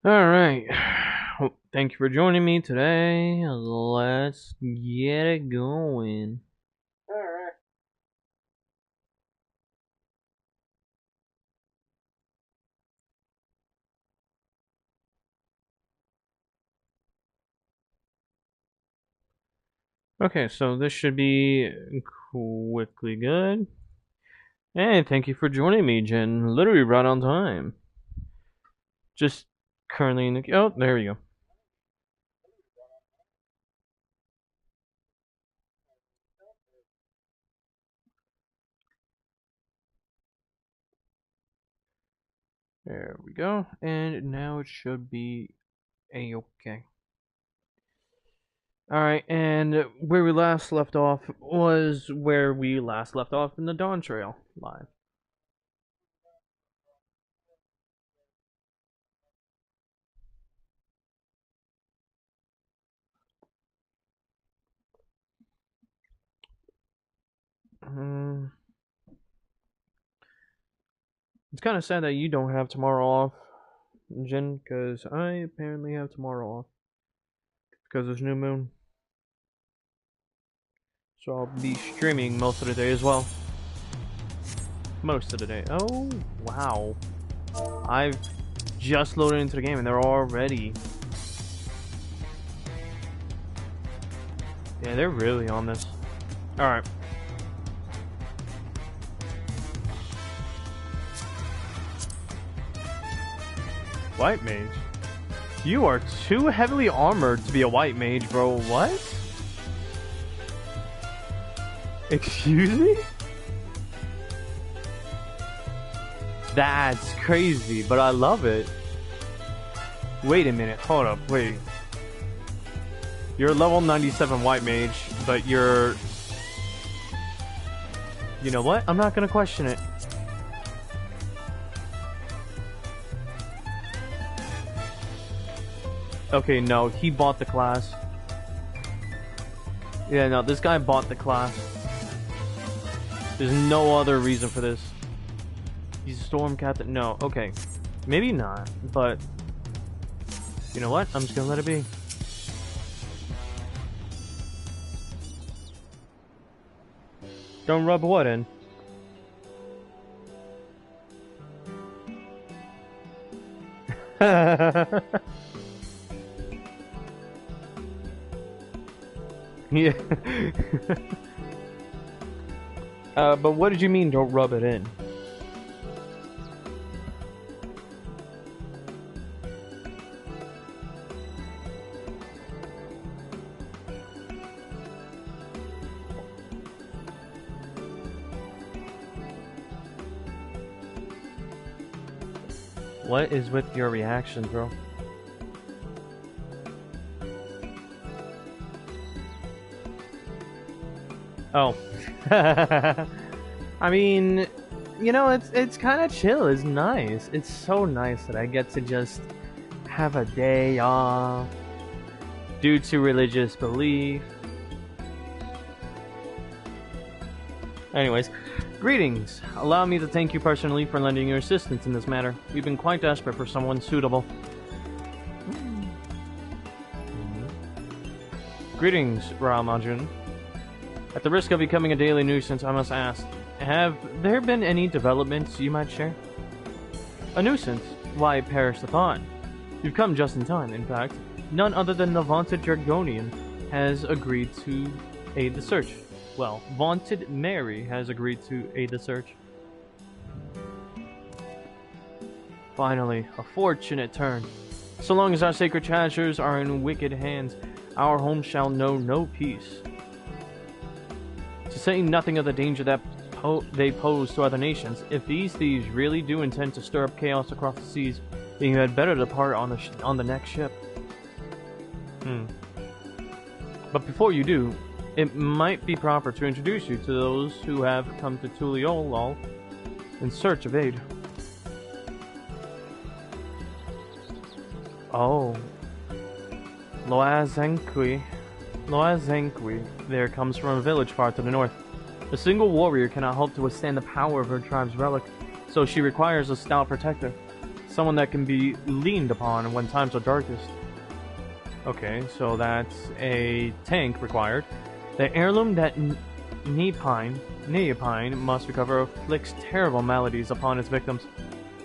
Alright. Well, thank you for joining me today. Let's get it going. Alright. Okay, so this should be quickly good. Hey, thank you for joining me, Jen. Literally right on time. Just currently in the. Oh, there we go. There we go. And now it should be a-okay. Alright, and where we last left off was where we last left off in the Dawntrail live. Um, It's kind of sad that you don't have tomorrow off, Jin, because I apparently have tomorrow off because there's new moon. So I'll be streaming most of the day as well. Most of the day. Oh, wow. I've just loaded into the game and they're already. Yeah, they're really on this. Alright. White mage? You are too heavily armored to be a white mage, bro. What? Excuse me? That's crazy, but I love it. Wait a minute, hold up, wait. You're level 97 white mage, but you're... You know what? I'm not gonna question it. Okay, no, he bought the class. Yeah, no, this guy bought the class. There's no other reason for this. He's a storm captain. No, okay. Maybe not, but... You know what? I'm just gonna let it be. Don't rub what in? Yeah. But what did you mean don't rub it in? What is with your reaction, bro? Oh. I mean, you know, it's kind of chill. It's nice. It's so nice that I get to just have a day off due to religious belief. Anyways, greetings. Allow me to thank you personally for lending your assistance in this matter. We've been quite desperate for someone suitable. Greetings, Ramajun. At the risk of becoming a daily nuisance, I must ask, have there been any developments you might share? A nuisance? Why, perish the thought. You've come just in time, in fact. None other than the vaunted Dragonian has agreed to aid the search. Well, vaunted Mary has agreed to aid the search. Finally, a fortunate turn. So long as our sacred treasures are in wicked hands, our home shall know no peace. To say nothing of the danger that they pose to other nations, if these thieves really do intend to stir up chaos across the seas, then you had better depart on the next ship. But before you do, it might be proper to introduce you to those who have come to Tuliolol in search of aid. Oh. Loazenkwi there comes from a village far to the north. A single warrior cannot hope to withstand the power of her tribe's relic, so she requires a stout protector. Someone that can be leaned upon when times are darkest. Okay, so that's a tank required. The heirloom that Neopine must recover afflicts terrible maladies upon its victims.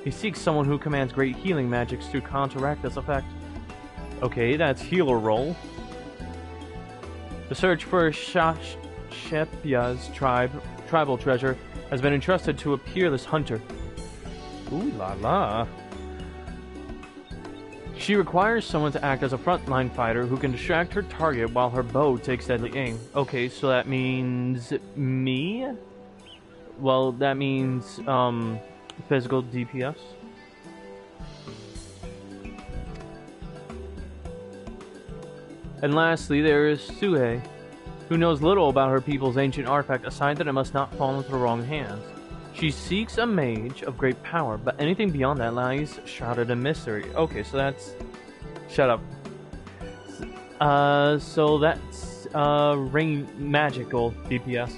He seeks someone who commands great healing magics to counteract this effect. Okay, that's healer roll. The search for Shepya's tribal treasure has been entrusted to a peerless hunter. Ooh la la. She requires someone to act as a frontline fighter who can distract her target while her bow takes deadly aim. Okay, so that means me? Well, that means, physical DPS. And lastly, there is Suhe, who knows little about her people's ancient artifact, a sign that it must not fall into the wrong hands. She seeks a mage of great power, but anything beyond that lies shrouded in mystery. Okay, so that's... Shut up. So that's, ring magical DPS.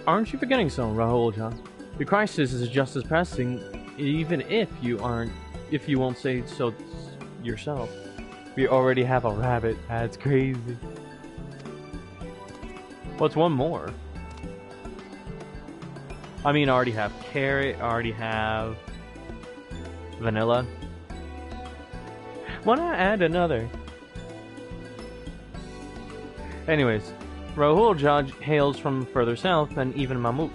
Aren't you forgetting something, Rahul-chan? The crisis is just as pressing, even if you won't say so yourself. We already have a rabbit. That's crazy. What's one more? I mean, I already have carrot, I already have vanilla. Why not add another? Anyways, Rahul Jaj hails from further south than even Mamuk,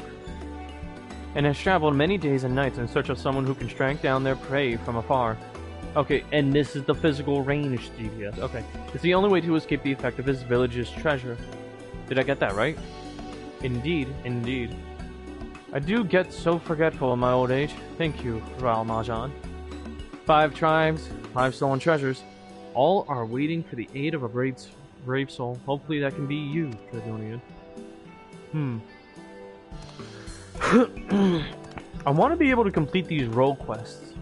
and has traveled many days and nights in search of someone who can strike down their prey from afar. Okay, and this is the physical range DPS. Okay, it's the only way to escape the effect of his village's treasure. Did I get that right? Indeed, indeed. I do get so forgetful in my old age. Thank you, Ral Majan. 5 tribes, 5 stolen treasures. All are waiting for the aid of a brave soul. Hopefully that can be you, Dragonian. I want to be able to complete these role quests.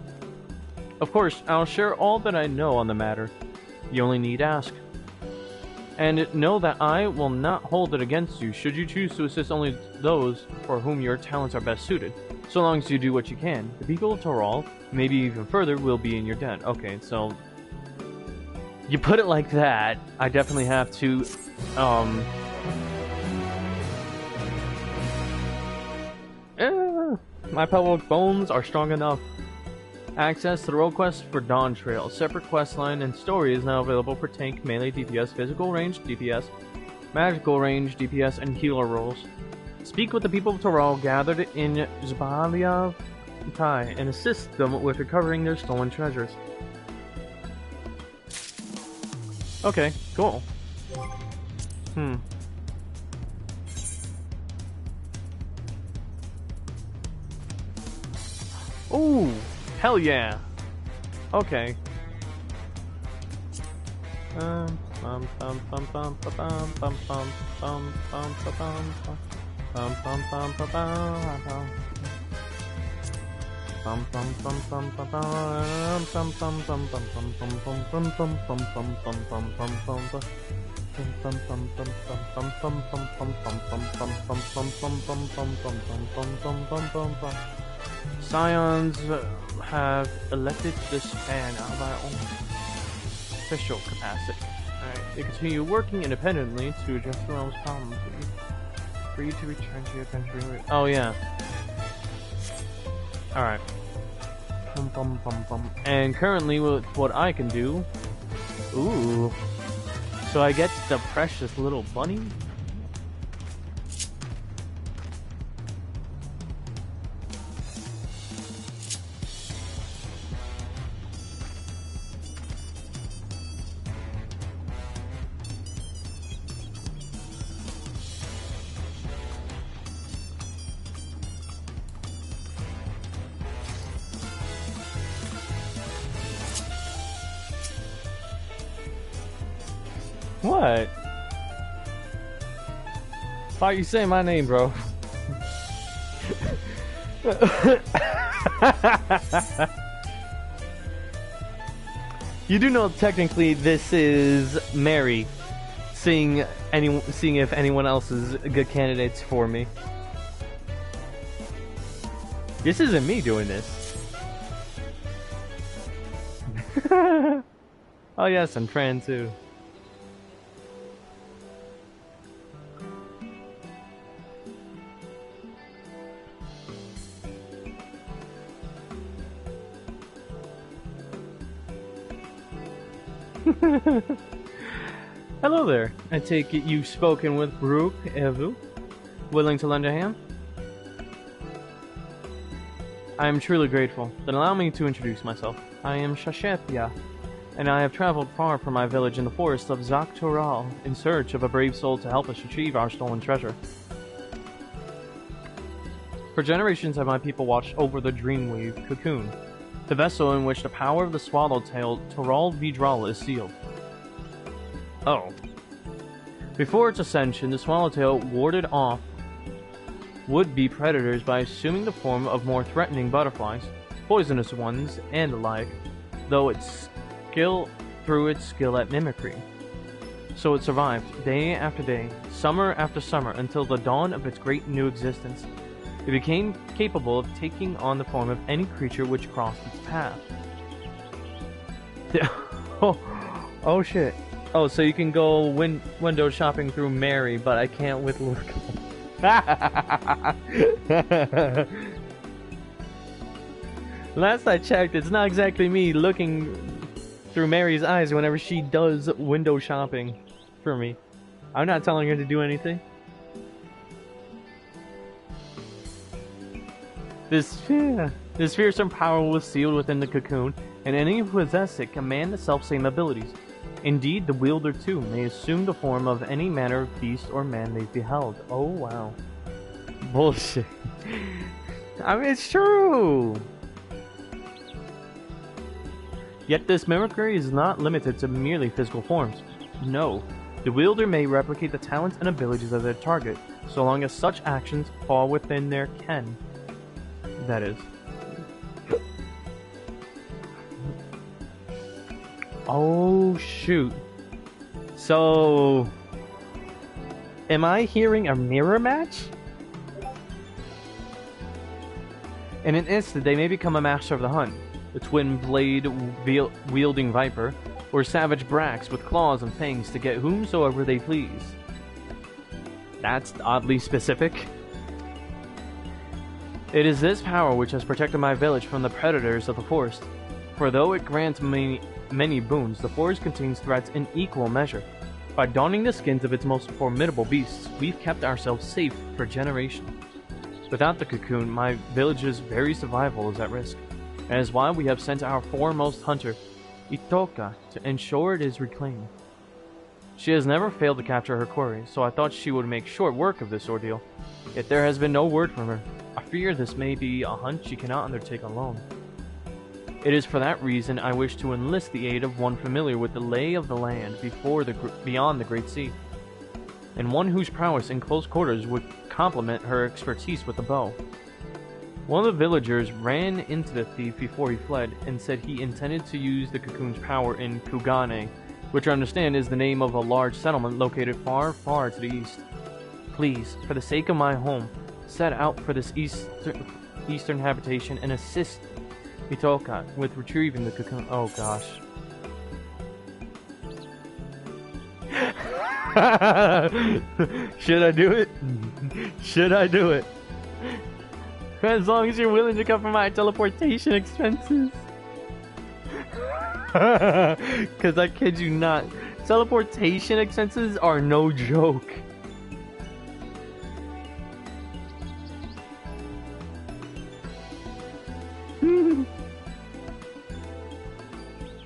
Of course, I'll share all that I know on the matter. You only need ask. And know that I will not hold it against you should you choose to assist only those for whom your talents are best suited, so long as you do what you can. The people of Toral, maybe even further, will be in your debt. Okay, so you put it like that, I definitely have to, my public bones are strong enough. Access to the role quest for Dawntrail. Separate quest line and story is now available for tank, melee DPS, physical range DPS, magical range DPS, and healer roles. Speak with the people of Toral gathered in Zbalia Tai and assist them with recovering their stolen treasures. Okay, cool. Ooh! Hell yeah! Okay. Scions have elected to disband out of our own official capacity. Alright, they continue working independently to address their own problems. Free to return to your country. Oh yeah. Alright. And currently with what I can do... Ooh. So I get the precious little bunny? What? Why you say my name, bro? You do know technically this is Mary, seeing if anyone else is good candidates for me. This isn't me doing this. Oh yes, and Fran too. Hello there. I take it you've spoken with Brooke Evu. Willing to lend a hand? I am truly grateful. Then allow me to introduce myself. I am Shashepia, and I have traveled far from my village in the forest of Dawntrail in search of a brave soul to help us retrieve our stolen treasure. For generations have my people watched over the Dreamweave cocoon, the vessel in which the power of the swallowtail Toral Vidral is sealed. Oh. Before its ascension, the swallowtail warded off would-be predators by assuming the form of more threatening butterflies, poisonous ones, and the like, through its skill at mimicry. So it survived, day after day, summer after summer, until the dawn of its great new existence. It became capable of taking on the form of any creature which crossed its path. Oh shit. Oh, so you can go window shopping through Mary, but I can't with Luca. Last I checked, it's not exactly me looking through Mary's eyes whenever she does window shopping for me. I'm not telling her to do anything. This fearsome power was sealed within the cocoon, and any who possess it command the self-same abilities. Indeed, the wielder too may assume the form of any manner of beast or man they've beheld. Oh wow. Bullshit. I mean, it's true! Yet this mimicry is not limited to merely physical forms. No, the wielder may replicate the talents and abilities of their target, so long as such actions fall within their ken. That is. Oh shoot. So am I hearing a mirror match? In an instant they may become a master of the hunt, the twin blade wielding viper, or savage Brax with claws and fangs to get whomsoever they please. That's oddly specific. It is this power which has protected my village from the predators of the forest, for though it grants many boons, the forest contains threats in equal measure. By donning the skins of its most formidable beasts, we've kept ourselves safe for generations. Without the cocoon, my village's very survival is at risk. That is why we have sent our foremost hunter, Itoka, to ensure it is reclaimed. She has never failed to capture her quarry, so I thought she would make short work of this ordeal. Yet there has been no word from her. I fear this may be a hunt she cannot undertake alone. It is for that reason I wish to enlist the aid of one familiar with the lay of the land beyond the Great Sea, and one whose prowess in close quarters would complement her expertise with the bow. One of the villagers ran into the thief before he fled, and said he intended to use the cocoon's power in Kugane, which I understand is the name of a large settlement located far, far to the east. Please, for the sake of my home, set out for this eastern habitation and assist Itoka with retrieving the cocoon. Oh gosh. Should I do it? Should I do it? As long as you're willing to cover my teleportation expenses. Cause I kid you not, teleportation expenses are no joke.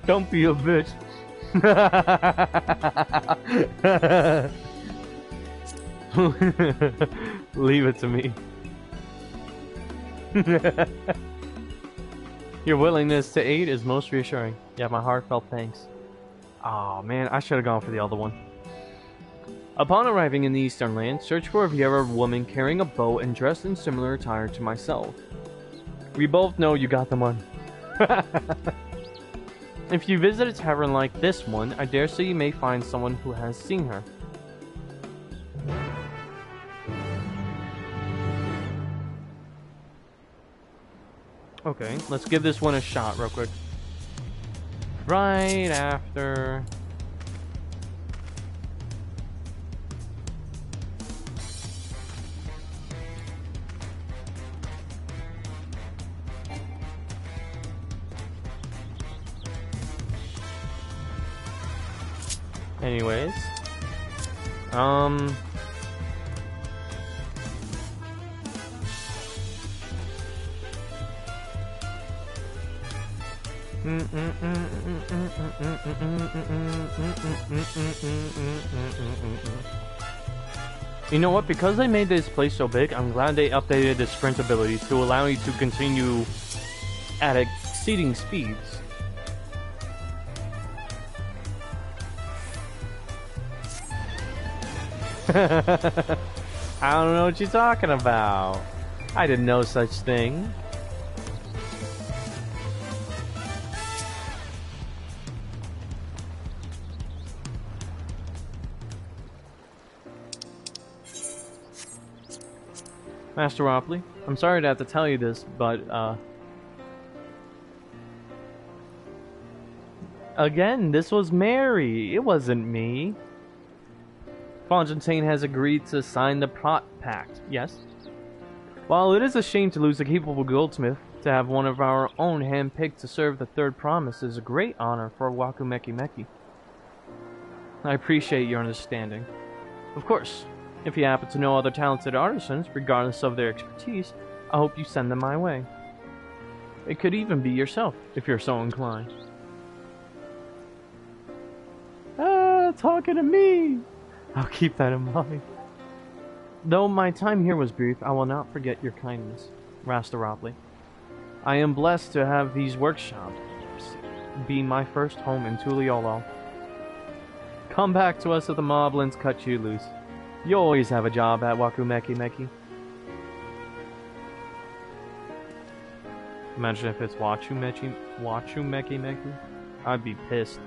Don't be a bitch. Leave it to me. Your willingness to aid is most reassuring. Yeah, my heartfelt thanks. Oh man, I should have gone for the other one. Upon arriving in the Eastern Land, search for a Viera woman carrying a bow and dressed in similar attire to myself. We both know you got the money. If you visit a tavern like this one, I dare say you may find someone who has seen her. Okay, let's give this one a shot real quick. Right after... Anyways. You know what? Because they made this place so big, I'm glad they updated the sprint ability to allow you to continue at exceeding speeds. I don't know what you're talking about. I did no such thing. Master Ropley, I'm sorry to have to tell you this, but, again, this was Mary. It wasn't me. Fontaine has agreed to sign the pact, yes? While it is a shame to lose a capable goldsmith, to have one of our own handpicked to serve the third promise is a great honor for Waku Meki Meki. I appreciate your understanding. Of course, if you happen to know other talented artisans, regardless of their expertise, I hope you send them my way. It could even be yourself, if you're so inclined. Ah, talking to me! I'll keep that in mind. Though my time here was brief, I will not forget your kindness, Master Ropley. I am blessed to have these workshops be my first home in Tuliolo. Come back to us if the moblins cut you loose. You always have a job at Waku Meki Meki. Imagine if it's Wachu Meki Meki. I'd be pissed.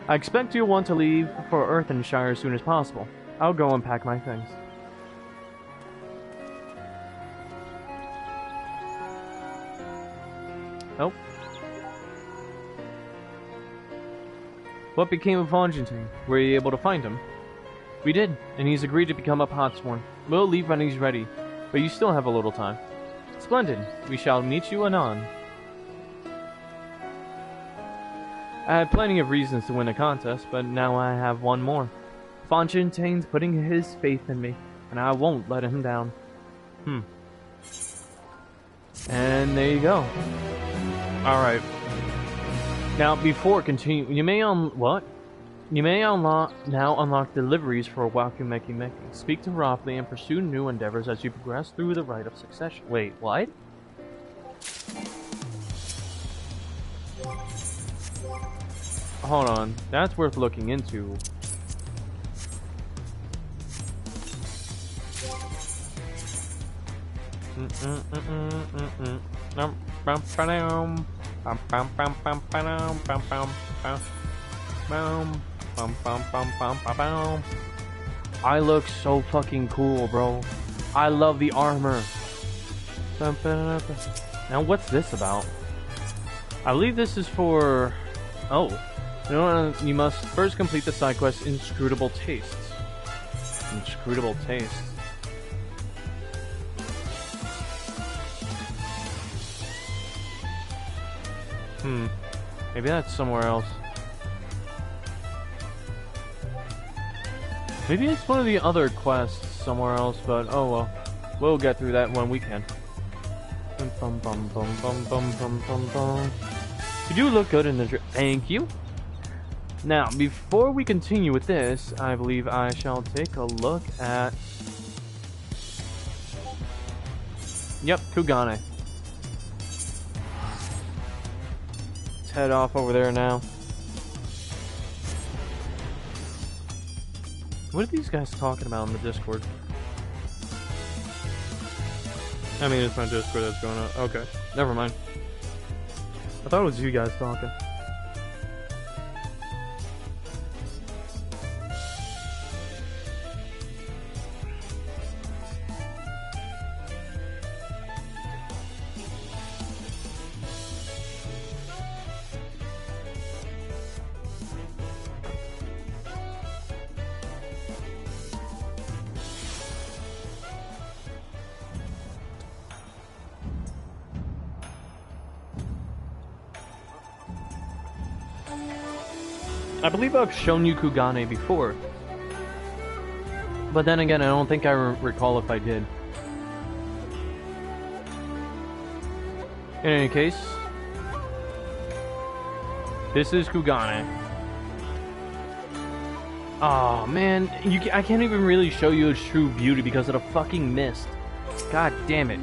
I expect you'll want to leave for Earthenshire as soon as possible. I'll go and pack my things. Oh. What became of Fontaine? Were you able to find him? We did, and he's agreed to become a potsworn. We'll leave when he's ready, but you still have a little time. Splendid. We shall meet you anon. I had plenty of reasons to win a contest, but now I have one more. Fontaine's putting his faith in me, and I won't let him down. And there you go. Alright. Now, before continuing, you may now unlock deliveries for Waku Meki Meki. Speak to Ropley and pursue new endeavors as you progress through the rite of succession. Wait, what? Hold on, that's worth looking into. I look so fucking cool, bro. I love the armor. Now, what's this about? I believe this is for... Oh. You must first complete the side quest Inscrutable Tastes. Inscrutable Tastes. Maybe that's somewhere else. Maybe it's one of the other quests somewhere else, but oh well. We'll get through that when we can. You do look good in the dress. Thank you. Now, before we continue with this, I believe I shall take a look at... Yep, Kugane. Let's head off over there now. What are these guys talking about in the Discord? I mean, it's my Discord that's going on. Okay, never mind. I thought it was you guys talking. I believe I've shown you Kugane before. But then again, I don't think I recall if I did. In any case, this is Kugane. Oh man, I can't even really show you its true beauty because of the fucking mist. God damn it.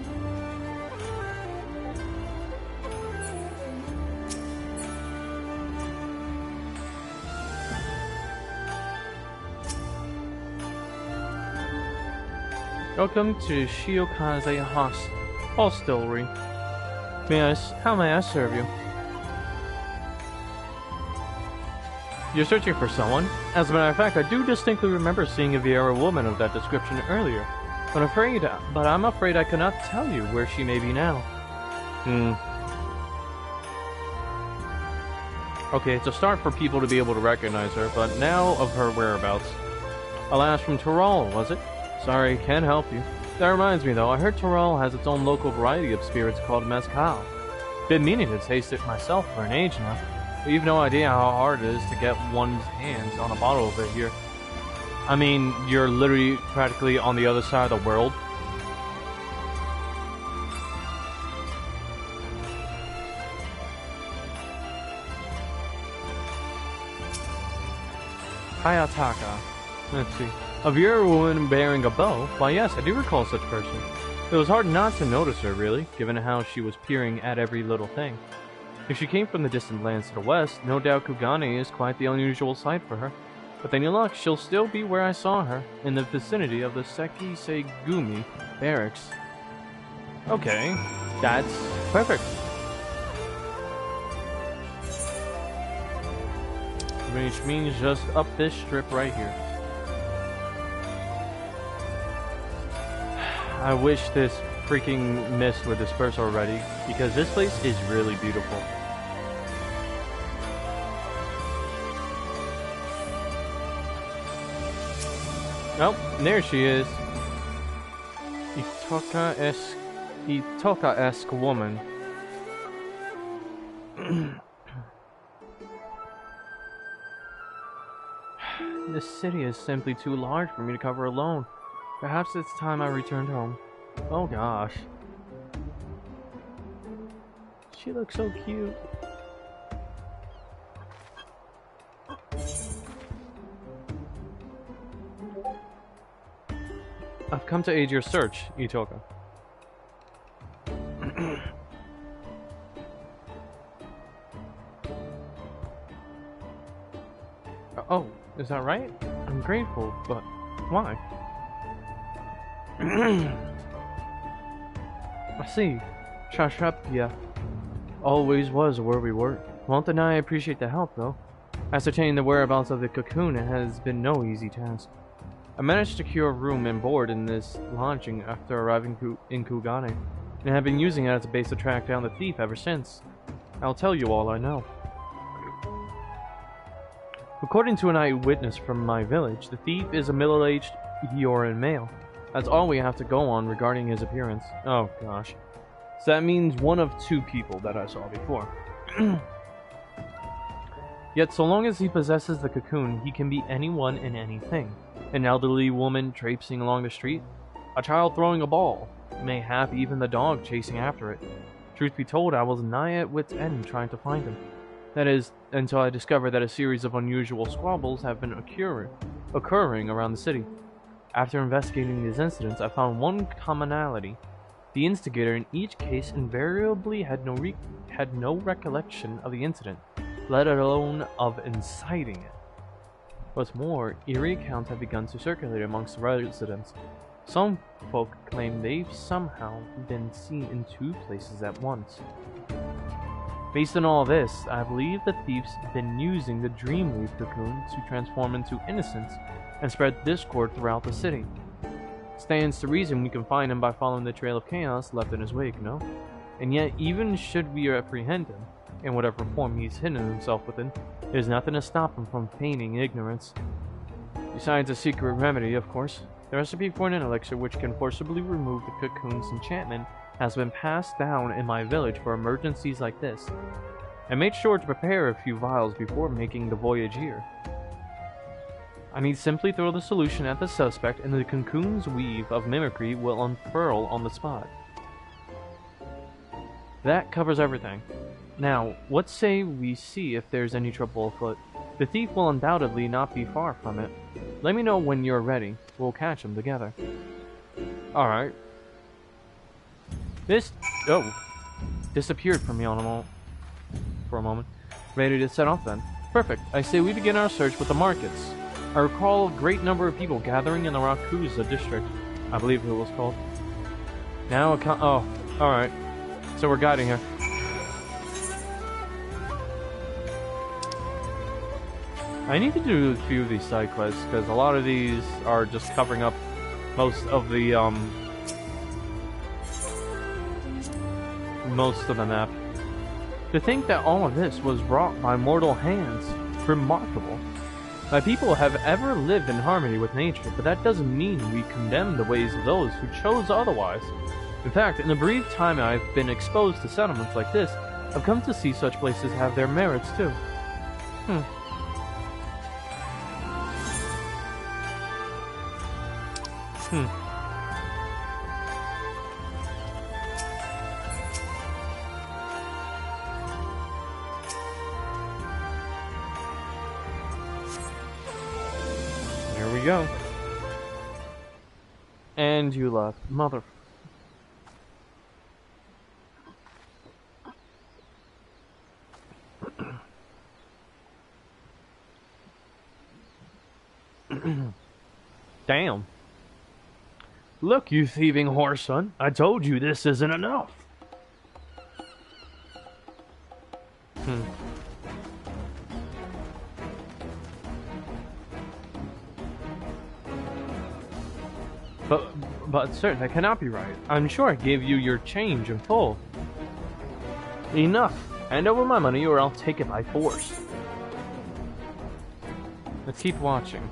Welcome to Shiokaze Hostelry. How may I serve you? You're searching for someone? As a matter of fact, I do distinctly remember seeing a Vieira woman of that description earlier. But I'm afraid I cannot tell you where she may be now. Okay, it's a start for people to be able to recognize her, but now of her whereabouts. Alas, from Tyrol, was it? Sorry, can't help you. That reminds me though, I heard Tyrol has its own local variety of spirits called mezcal. Been meaning to taste it myself for an age now, but you've no idea how hard it is to get one's hands on a bottle of it here. I mean, you're literally practically on the other side of the world. Hayataka. Let's see. A Vieira woman bearing a bow? Why yes, I do recall such person. It was hard not to notice her, really, given how she was peering at every little thing. If she came from the distant lands to the west, no doubt Kugane is quite the unusual sight for her. With any luck, she'll still be where I saw her, in the vicinity of the Sekisegumi barracks. Okay, that's perfect. Which means just up this strip right here. I wish this freaking mist would disperse already, because this place is really beautiful. Oh, there she is. Itoka-esque woman. This city is simply too large for me to cover alone. Perhaps it's time I returned home. Oh gosh. She looks so cute. I've come to aid your search, Itoka. Oh, is that right? I'm grateful, but why? I see. Shashrapya always was where we were. Won't deny I appreciate the help, though. Ascertaining the whereabouts of the cocoon has been no easy task. I managed to secure a room and board in this lodging after arriving in Kugane, and have been using it as a base to track down the thief ever since. I'll tell you all I know. According to an eyewitness from my village, the thief is a middle-aged Hyoran male. That's all we have to go on regarding his appearance. Oh gosh. So that means one of two people that I saw before. Yet so long as he possesses the cocoon, he can be anyone and anything. An elderly woman traipsing along the street, a child throwing a ball, mayhap even the dog chasing after it. Truth be told, I was nigh at wit's end trying to find him. That is, until I discovered that a series of unusual squabbles have been occurring around the city. After investigating these incidents, I found one commonality. The instigator in each case invariably had no recollection of the incident, let alone of inciting it. What's more, eerie accounts have begun to circulate amongst the residents. Some folk claim they've somehow been seen in two places at once. Based on all this, I believe the thief's been using the Dreamleaf cocoon to transform into innocence and spread discord throughout the city. Stands to reason we can find him by following the trail of chaos left in his wake, no? And yet, even should we apprehend him, in whatever form he's hidden himself within, there's nothing to stop him from feigning ignorance. Besides a secret remedy, of course. The recipe for an elixir which can forcibly remove the cocoon's enchantment has been passed down in my village for emergencies like this. and made sure to prepare a few vials before making the voyage here. I need simply throw the solution at the suspect, and the cocoon's weave of mimicry will unfurl on the spot. That covers everything. Now, what say we see if there's any trouble afoot? The thief will undoubtedly not be far from it. Let me know when you're ready. We'll catch him together. Alright. This... oh. Disappeared from me for a moment. Ready to set off then? Perfect. I say we begin our search with the markets. I recall a great number of people gathering in the Rakusa district, I believe it was called. Now oh, alright. So we're guiding her. I need to do a few of these side quests, because a lot of these are just covering up most of the, map. To think that all of this was wrought by mortal hands, remarkable. My people have ever lived in harmony with nature, but that doesn't mean we condemn the ways of those who chose otherwise. In fact, in the brief time I've been exposed to settlements like this, I've come to see such places have their merits too. Here we go. And you left. Mother... Damn. Look, you thieving whore son. I told you this isn't enough. But sir, that cannot be right. I'm sure I gave you your change in full. Enough. Hand over my money or I'll take it by force. Let's keep watching.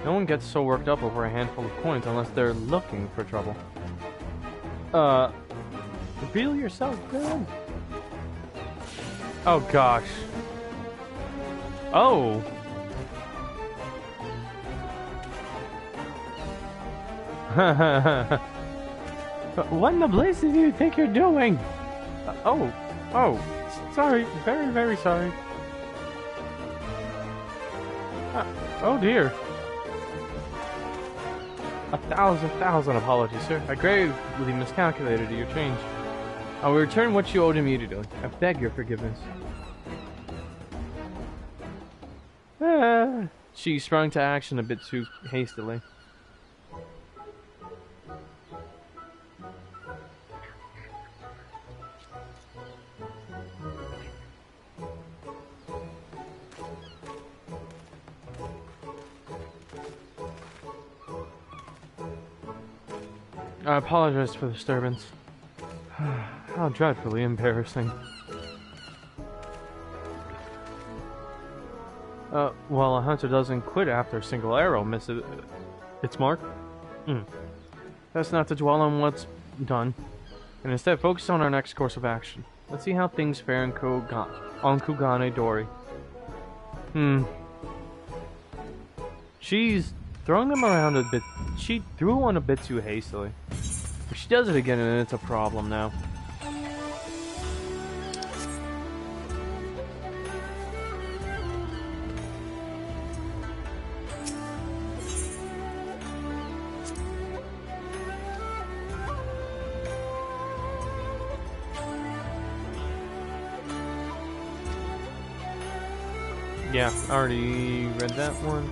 No one gets so worked up over a handful of coins unless they're looking for trouble. Reveal yourself, man. Oh gosh. Oh. What in the blazes do you think you're doing? Oh, sorry, very, very sorry. Oh dear. A thousand apologies, sir. I gravely miscalculated your change. I will return what you owed immediately. I beg your forgiveness. She sprung to action a bit too hastily. I apologize for the disturbance. How dreadfully embarrassing. Well, a hunter doesn't quit after a single arrow misses its mark. That's not to dwell on what's done, and instead focus on our next course of action. Let's see how things fare on Kugane Dori. She's throwing them around a bit. She threw one a bit too hastily. If she does it again, and it's a problem now. Yeah, I already read that one.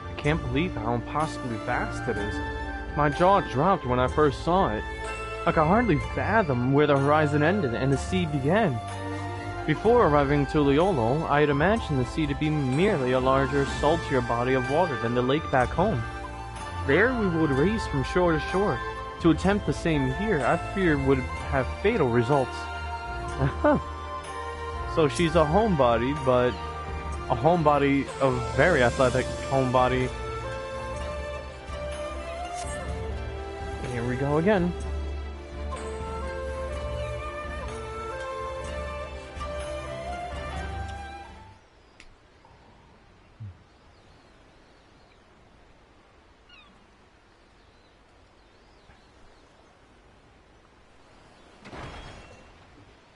I can't believe how impossibly fast it is. My jaw dropped when I first saw it. I could hardly fathom where the horizon ended and the sea began. Before arriving to Liolo, I had imagined the sea to be merely a larger, saltier body of water than the lake back home. There we would race from shore to shore. To attempt the same here, I fear would have fatal results. So she's a homebody, but a homebody, a very athletic homebody. Here we go again.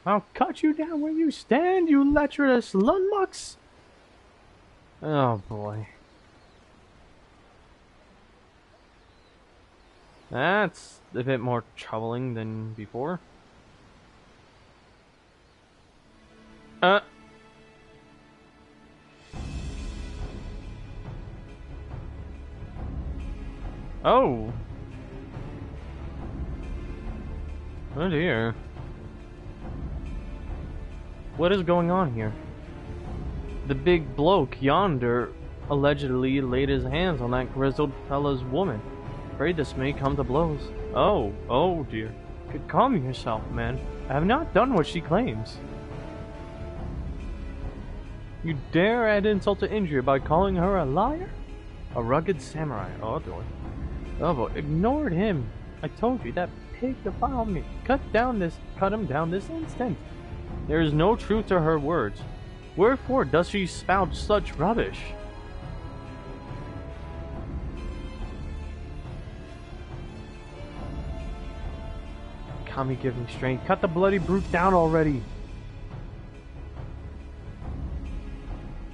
I'll cut you down where you stand, you lecherous lummox! Oh boy. That's a bit more troubling than before. Oh! Oh dear. What is going on here? The big bloke yonder allegedly laid his hands on that grizzled fella's woman. Afraid this may come to blows. Oh dear. Calm yourself, man. I have not done what she claims. You dare add insult to injury by calling her a liar? A rugged samurai. Oh boy. Oh boy. Ignored him. I told you that pig defiled me. Cut him down this instant. There is no truth to her words. Wherefore does she spout such rubbish? Kami, give me strength. Cut the bloody brute down already.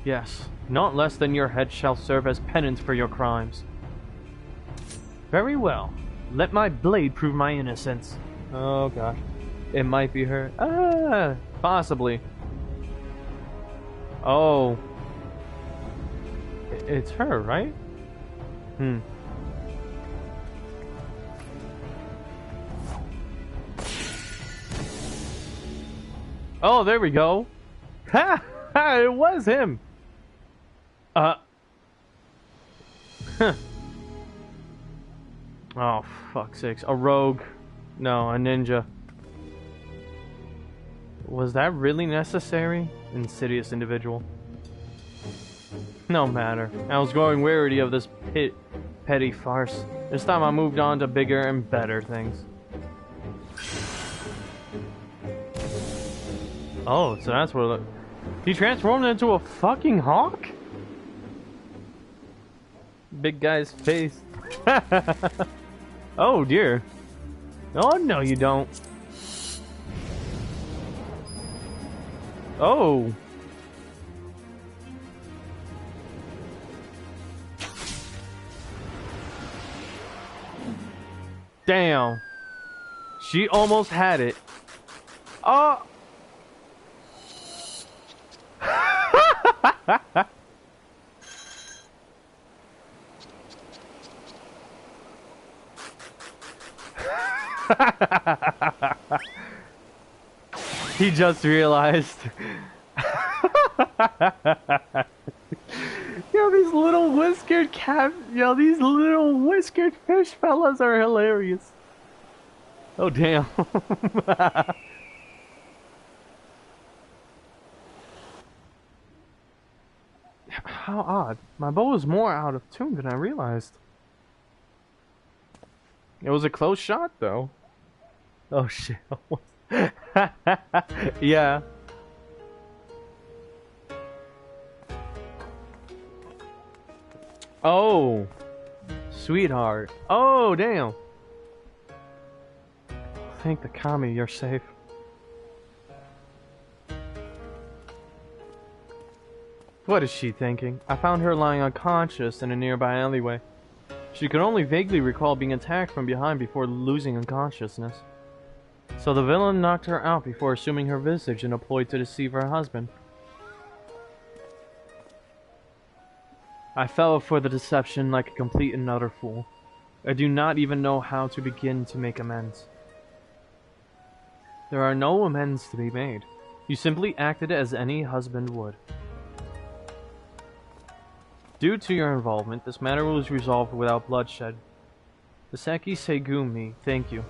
Yes, not less than your head shall serve as penance for your crimes. Very well. Let my blade prove my innocence. Oh gosh. It might be her. Ah, possibly. Oh. It's her, right? Oh, there we go. Ha! Ha! It was him. Huh. Oh, fuck's sakes. A rogue. No, a ninja. Was that really necessary? Insidious individual. No matter. I was growing weary of this petty farce. This time I moved on to bigger and better things. Oh, so that's what he transformed into a fucking hawk? Big guy's face. Oh dear. Oh no you don't. Oh. Damn. She almost had it. Oh. He just realized. Yo, these little whiskered these little whiskered fish fellas are hilarious. Oh damn. How odd. My bow is more out of tune than I realized. It was a close shot though. Oh shit. Yeah. Oh. Sweetheart. Oh, damn. Thank the Kami, you're safe. What is she thinking? I found her lying unconscious in a nearby alleyway. She could only vaguely recall being attacked from behind before losing unconsciousness. So the villain knocked her out before assuming her visage in a ploy to deceive her husband. I fell for the deception like a complete and utter fool. I do not even know how to begin to make amends. There are no amends to be made. You simply acted as any husband would. Due to your involvement, this matter was resolved without bloodshed. Misaki Segumi, thank you.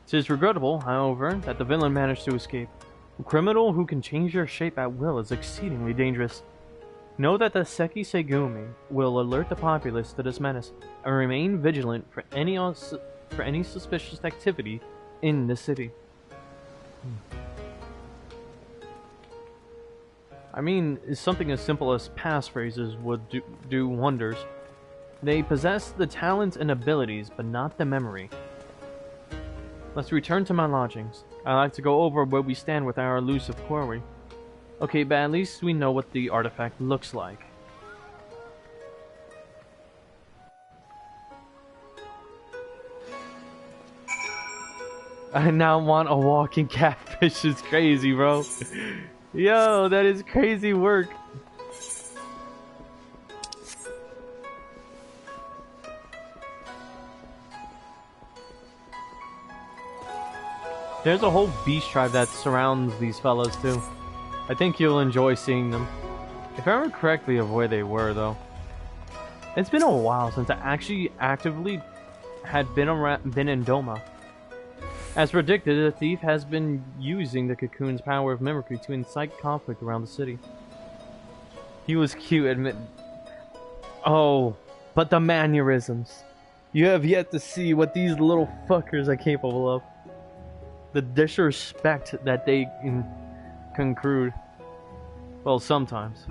It is regrettable, however, that the villain managed to escape. A criminal who can change their shape at will is exceedingly dangerous. Know that the Seki Segumi will alert the populace to this menace and remain vigilant for any suspicious activity in the city. I mean, something as simple as passphrases would do wonders. They possess the talents and abilities, but not the memory. Let's return to my lodgings. I'd like to go over where we stand with our elusive quarry. Okay, but at least we know what the artifact looks like. I now want a walking catfish. It's crazy, bro. Yo, that is crazy work. There's a whole beast tribe that surrounds these fellas too. I think you'll enjoy seeing them. If I remember correctly of where they were though. It's been a while since I actually actively had been in Doma. As predicted, the thief has been using the cocoon's power of mimicry to incite conflict around the city. He was cute, admit. Oh, but the mannerisms. You have yet to see what these little fuckers are capable of. The disrespect that they conclude. Well, sometimes.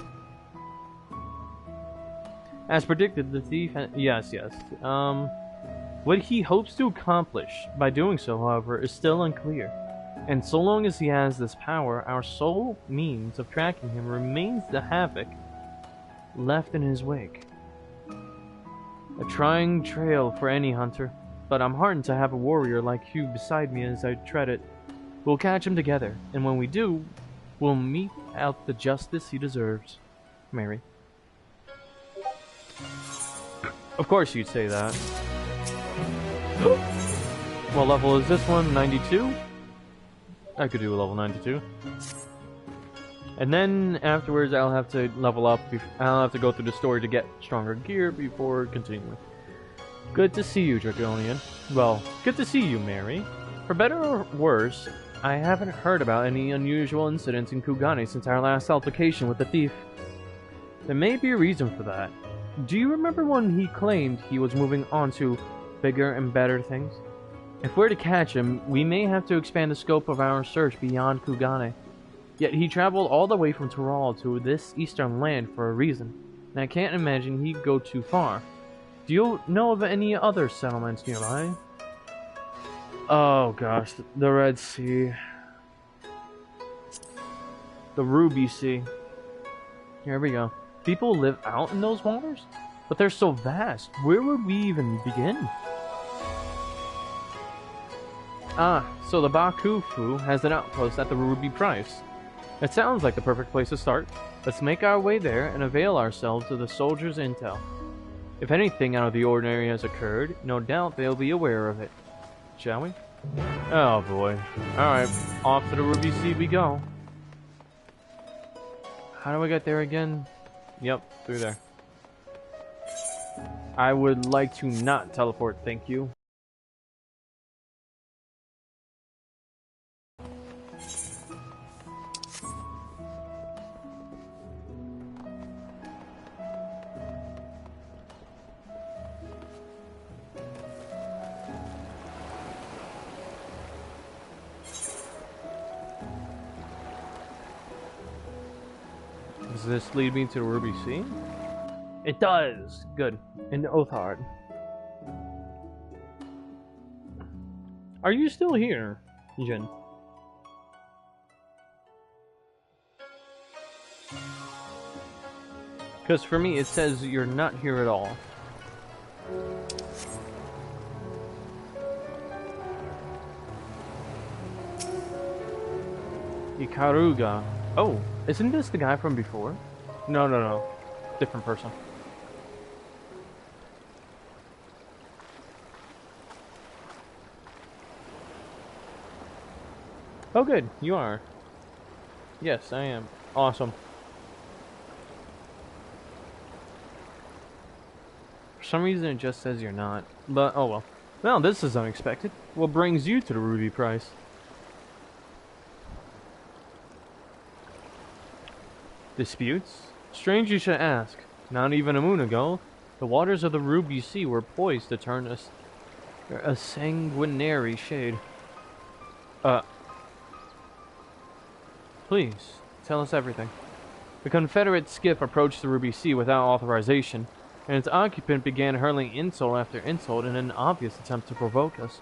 As predicted, the thief yes. What he hopes to accomplish by doing so, however, is still unclear. And so long as he has this power, our sole means of tracking him remains the havoc left in his wake. A trying trail for any hunter, but I'm heartened to have a warrior like you beside me as I tread it. We'll catch him together, and when we do, we'll mete out the justice he deserves. Mary. Of course you'd say that. What level is this one? 92? I could do a level 92. And then afterwards I'll have to level up. I'll have to go through the story to get stronger gear before continuing. Good to see you, Draconian. Well, good to see you, Mary. For better or worse, I haven't heard about any unusual incidents in Kugane since our last altercation with the thief. There may be a reason for that. Do you remember when he claimed he was moving on to bigger and better things? If we're to catch him, we may have to expand the scope of our search beyond Kugane. Yet he traveled all the way from Tyrol to this eastern land for a reason, and I can't imagine he'd go too far. Do you know of any other settlements nearby? Oh gosh, the Red Sea. The Ruby Sea. Here we go. People live out in those waters? But they're so vast. Where would we even begin? Ah, so the Bakufu has an outpost at the Ruby Price. It sounds like the perfect place to start. Let's make our way there and avail ourselves of the soldiers' intel. If anything out of the ordinary has occurred, no doubt they'll be aware of it. Shall we? Oh boy. Alright, off to the Ruby Sea we go. How do I get there again? Yep, through there. I would like to not teleport, thank you. Does this lead me to the Ruby Sea? It does! Good. And Othard. Are you still here, Jin? Because for me it says you're not here at all. Ikaruga. Oh, isn't this the guy from before? No. Different person. Oh good, you are. Yes, I am. Awesome. For some reason it just says you're not. But, oh well. Well, this is unexpected. What brings you to the Ruby Price? Disputes? Strange you should ask. Not even a moon ago, the waters of the Ruby Sea were poised to turn a sanguinary shade. Please, tell us everything. The Confederate skiff approached the Ruby Sea without authorization, and its occupant began hurling insult after insult in an obvious attempt to provoke us.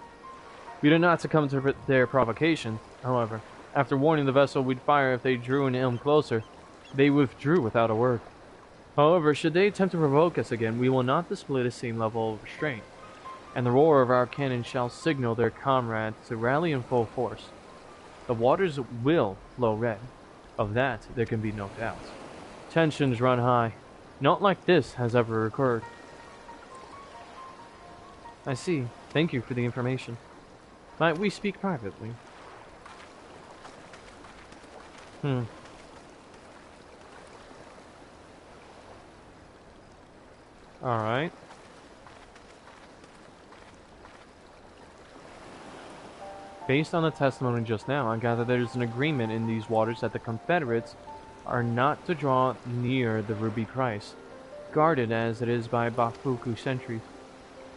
We did not succumb to their provocation, however. After warning the vessel we'd fire if they drew an ilm closer, they withdrew without a word. However, should they attempt to provoke us again, we will not display the same level of restraint, and the roar of our cannon shall signal their comrades to rally in full force. The waters will flow red. Of that, there can be no doubt. Tensions run high. Not like this has ever occurred. I see. Thank you for the information. Might we speak privately? Alright. Based on the testimony just now, I gather there's an agreement in these waters that the Confederates are not to draw near the Ruby Price, guarded as it is by Bafuku sentries.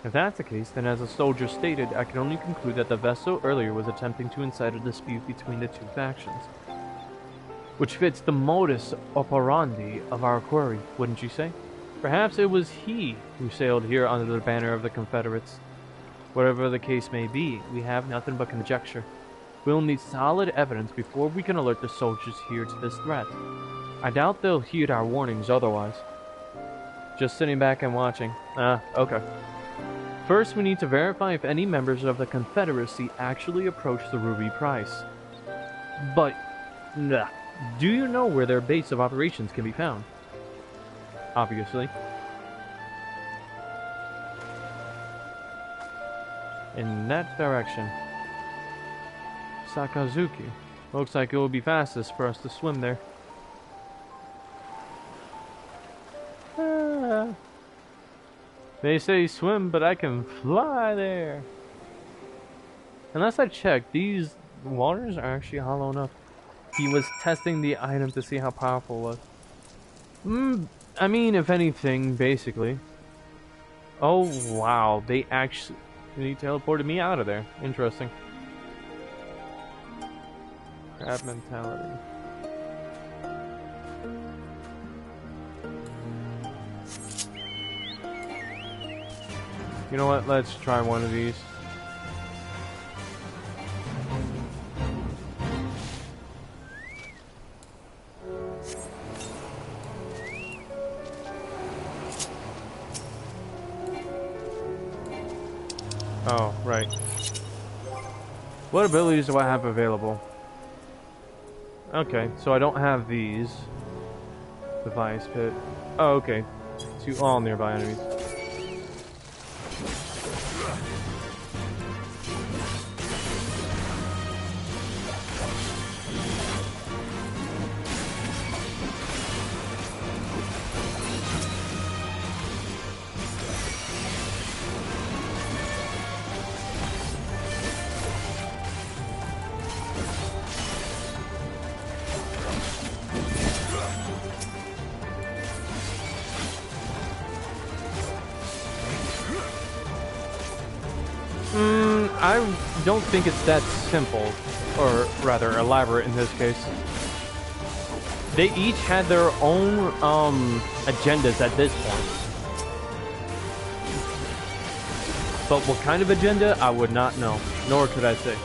If that's the case, then as the soldier stated, I can only conclude that the vessel earlier was attempting to incite a dispute between the two factions. Which fits the modus operandi of our quarry, wouldn't you say? Perhaps it was he who sailed here under the banner of the Confederates. Whatever the case may be, we have nothing but conjecture. We'll need solid evidence before we can alert the soldiers here to this threat. I doubt they'll heed our warnings otherwise. Just sitting back and watching. Okay. First, we need to verify if any members of the Confederacy actually approached the Ruby Price. But, do you know where their base of operations can be found? Obviously. In that direction. Sakazuki. Looks like it will be fastest for us to swim there. They say swim, but I can fly there. Unless I checked, these waters are actually hollow enough. He was testing the item to see how powerful it was. I mean, if anything, basically. Oh, wow. They actually teleported me out of there. Interesting. Crab mentality. You know what? Let's try one of these. Oh, right. What abilities do I have available? Okay, so I don't have these. Device pit. Oh, okay. To all nearby enemies. I don't think it's that simple, or rather elaborate in this case. They each had their own agendas at this point. But what kind of agenda, I would not know, nor could I say.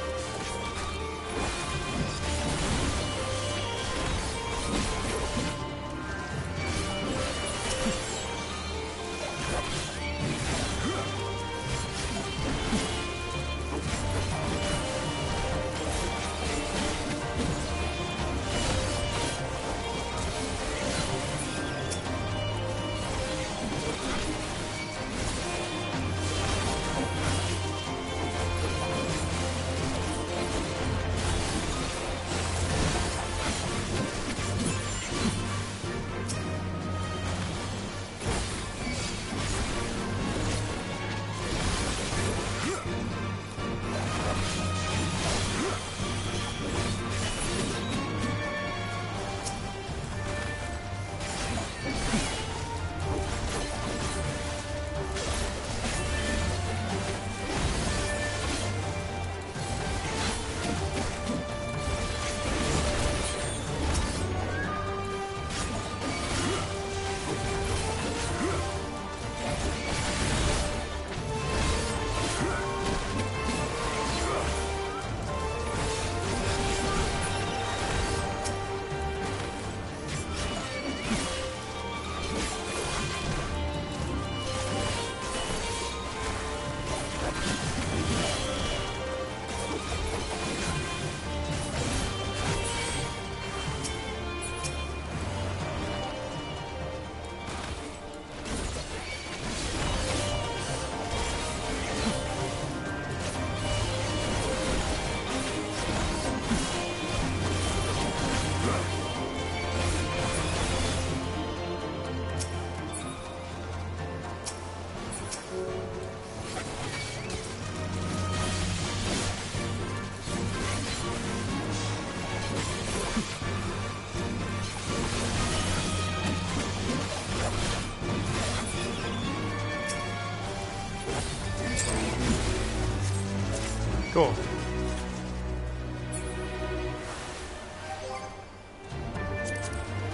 Cool.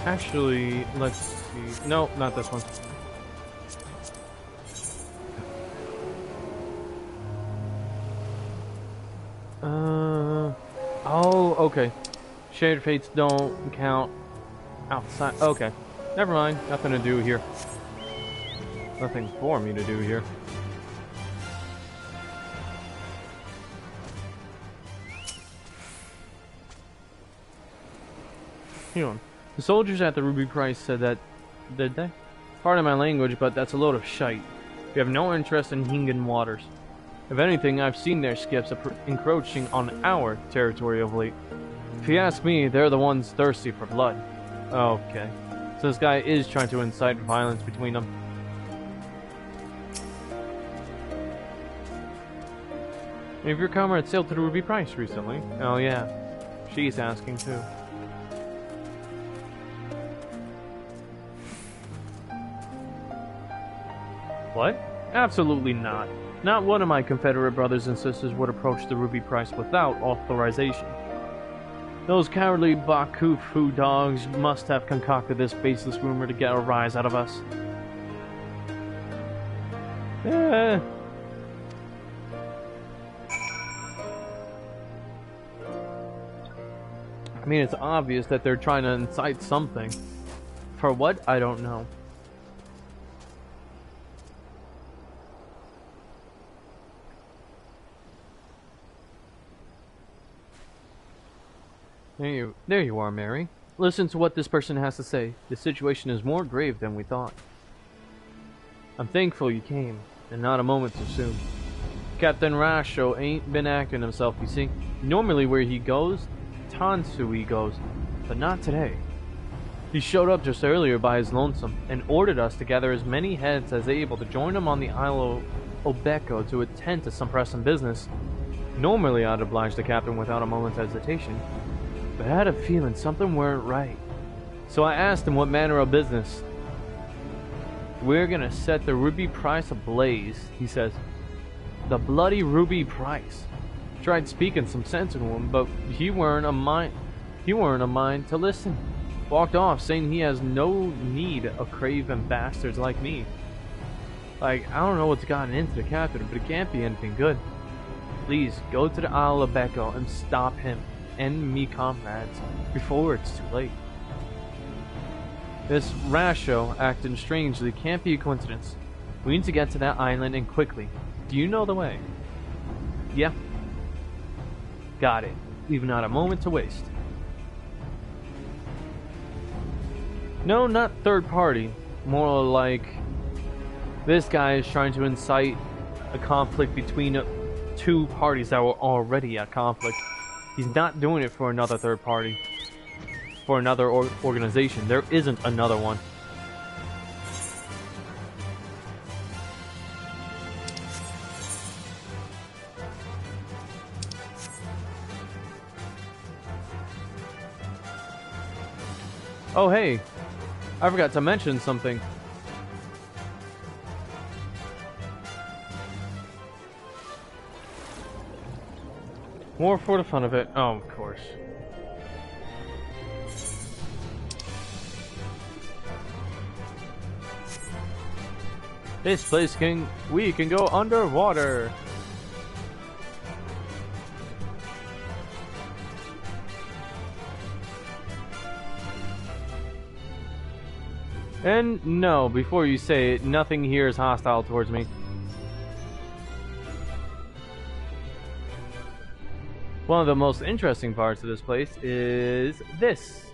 Actually, let's see. No, not this one. Oh, okay. Shared fates don't count outside. Okay. Never mind. Nothing to do here. Nothing for me to do here. Hang on. The soldiers at the Ruby Price said that, did they? Pardon my language, but that's a load of shite. We have no interest in Hingan waters. If anything, I've seen their skips encroaching on our territory of late. If you ask me, they're the ones thirsty for blood. Okay. So this guy is trying to incite violence between them. Any of your comrades sailed to the Ruby Price recently? Oh yeah. She's asking too. What? Absolutely not. Not one of my Confederate brothers and sisters would approach the Ruby Price without authorization. Those cowardly Bakufu dogs must have concocted this baseless rumor to get a rise out of us. I mean, it's obvious that they're trying to incite something. For what? I don't know. There you are, Mary. Listen to what this person has to say. The situation is more grave than we thought. I'm thankful you came, and not a moment too soon. Captain Rasho ain't been acting himself, you see. Normally where he goes, Tansui goes, but not today. He showed up just earlier by his lonesome, and ordered us to gather as many heads as able to join him on the Isle of Obeko to attend to some pressing business. Normally I'd oblige the captain without a moment's hesitation, but I had a feeling something weren't right. So I asked him what manner of business. We're gonna set the Ruby Price ablaze, he says. The bloody Ruby Price. Tried speaking some sense into him, but he weren't a mind to listen. Walked off saying he has no need of craven bastards like me. Like, I don't know what's gotten into the captain, but it can't be anything good. Please, go to the Isle of Beko and stop him and me comrades before it's too late. This Rasho acting strangely can't be a coincidence. We need to get to that island and quickly. Do you know the way? Yeah. Got it. We've not a moment to waste. No, not third party. More like this guy is trying to incite a conflict between two parties that were already at conflict. He's not doing it for another third party. For another organization. There isn't another one. Oh hey, I forgot to mention something. More for the fun of it. Oh, of course. This place we can go underwater. And no, before you say it, nothing here is hostile towards me. One of the most interesting parts of this place is this.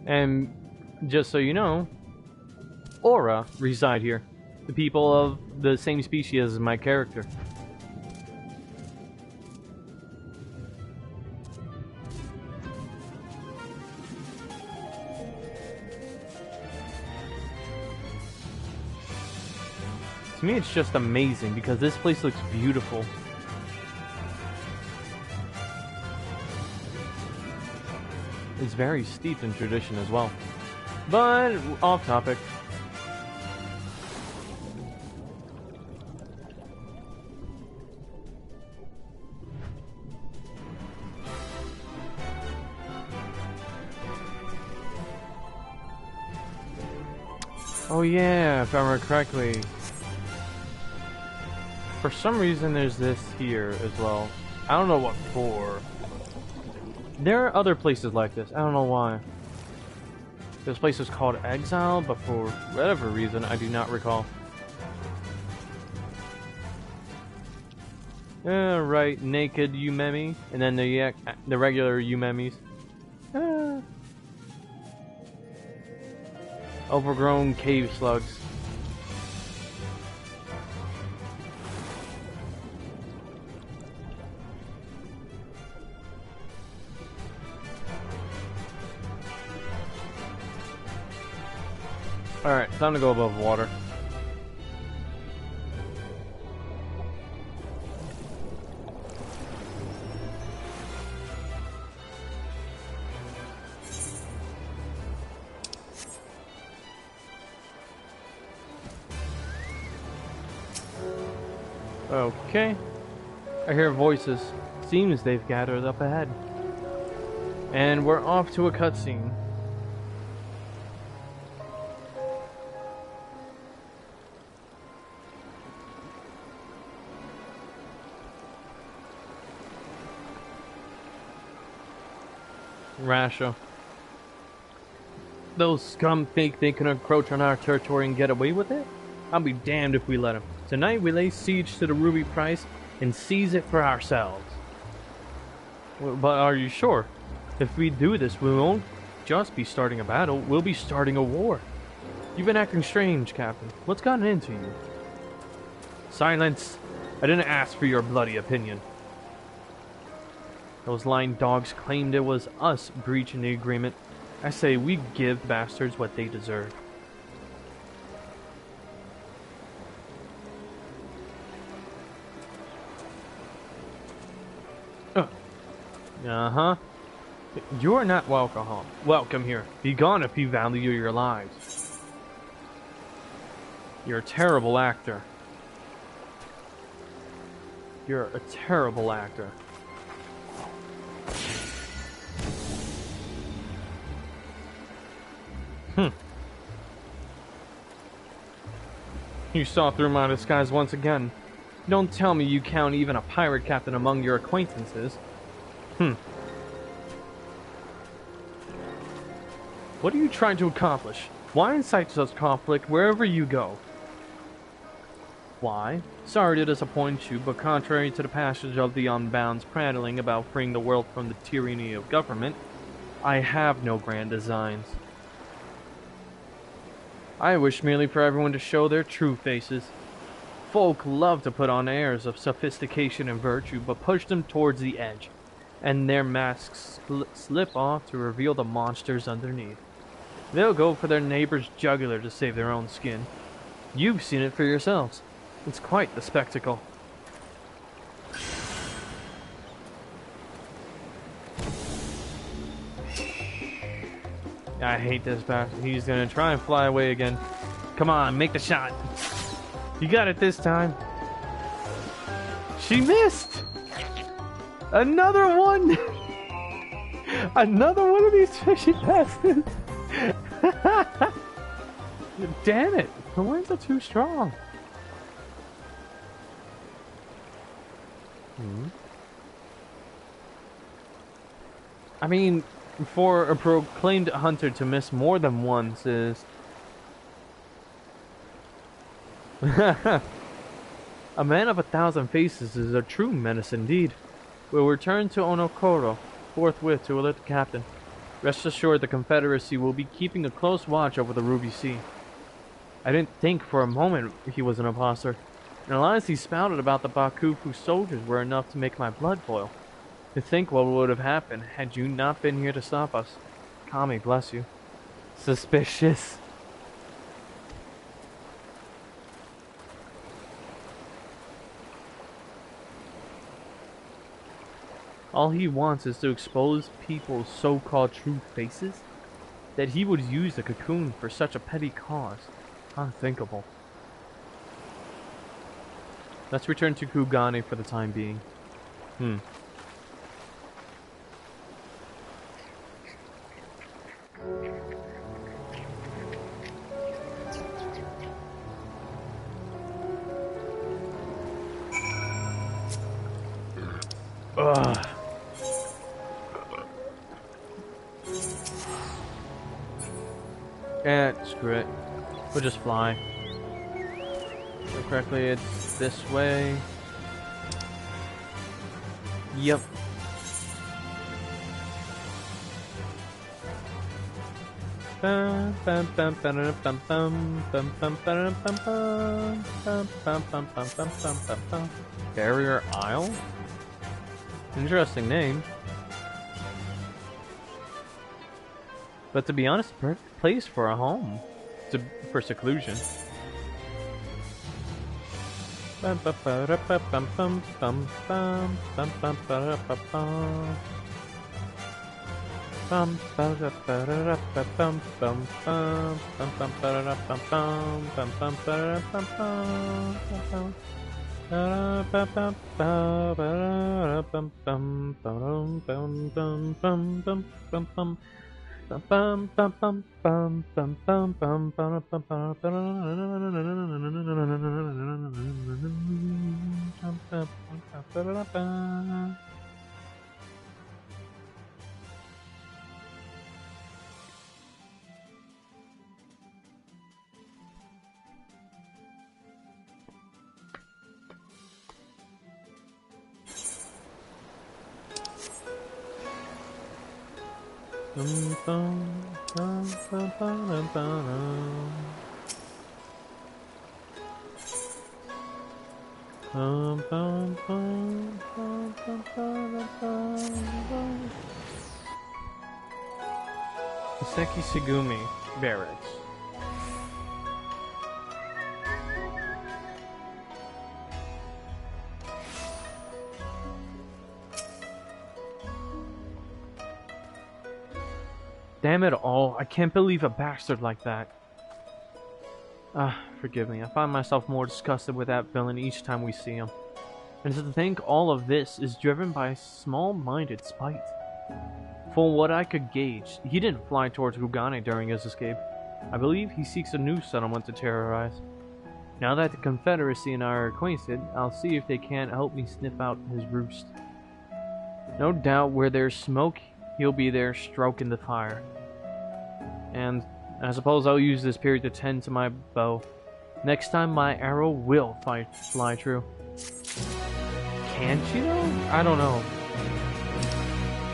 And just so you know, Aura reside here. The people of the same species as my character. To me, it's just amazing because this place looks beautiful. is very steeped in tradition as well. But, off topic. Oh yeah, if I remember correctly. For some reason there's this here as well. I don't know what for. There are other places like this, I don't know why. This place is called Exile, but for whatever reason I do not recall. Right, naked Umemi, and then the regular Umemis. Overgrown cave slugs. Alright, time to go above water. Okay. I hear voices. Seems they've gathered up ahead. And we're off to a cutscene. Rasha. Those scum think they can encroach on our territory and get away with it? I'll be damned if we let them. Tonight we lay siege to the ruby price and seize it for ourselves. But are you sure? If we do this, we won't just be starting a battle, we'll be starting a war. You've been acting strange, Captain. What's gotten into you? Silence! I didn't ask for your bloody opinion. Those lying dogs claimed it was us breaching the agreement. I say we give bastards what they deserve. Uh-huh. You're not welcome here. Be gone if you value your lives. You're a terrible actor. You're a terrible actor. You saw through my disguise once again. Don't tell me you count even a pirate captain among your acquaintances. What are you trying to accomplish? Why incite such conflict wherever you go? Why? Sorry to disappoint you, but contrary to the passage of the Unbound's prattling about freeing the world from the tyranny of government, I have no grand designs. I wish merely for everyone to show their true faces. Folk love to put on airs of sophistication and virtue, but push them towards the edge, and their masks slip off to reveal the monsters underneath. They'll go for their neighbor's jugular to save their own skin. You've seen it for yourselves. It's quite the spectacle. I hate this bastard. He's gonna try and fly away again. Come on, make the shot. You got it this time. She missed! Another one! Another one of these fishy bastards! Damn it! The winds are too strong. I mean, for a proclaimed hunter to miss more than once is... A man of 1,000 faces is a true menace indeed. We'll return to Onokoro forthwith to alert the captain. Rest assured the Confederacy will be keeping a close watch over the Ruby Sea. I didn't think for a moment he was an imposter. And the lies he spouted about the Bakufu soldiers were enough to make my blood boil. To think what would have happened had you not been here to stop us. Kami bless you. Suspicious. All he wants is to expose people's so-called true faces? That he would use the cocoon for such a petty cause. Unthinkable. Let's return to Kugane for the time being. Ugh. Screw it. We'll just fly. So correctly, it's this way. Yep. Barrier Isle? Interesting name. But to be honest, perfect place for a home. For seclusion. Iseki Sugumi Barracks. Damn it all, I can't believe a bastard like that. Forgive me, I find myself more disgusted with that villain each time we see him. And to think all of this is driven by small-minded spite. From what I could gauge, he didn't fly towards Kugane during his escape. I believe he seeks a new settlement to terrorize. Now that the Confederacy and I are acquainted, I'll see if they can't help me sniff out his roost. No doubt where there's smoke, he'll be there stroking the fire. And I suppose I'll use this period to tend to my bow. Next time my arrow will fly true. Can she though? I don't know.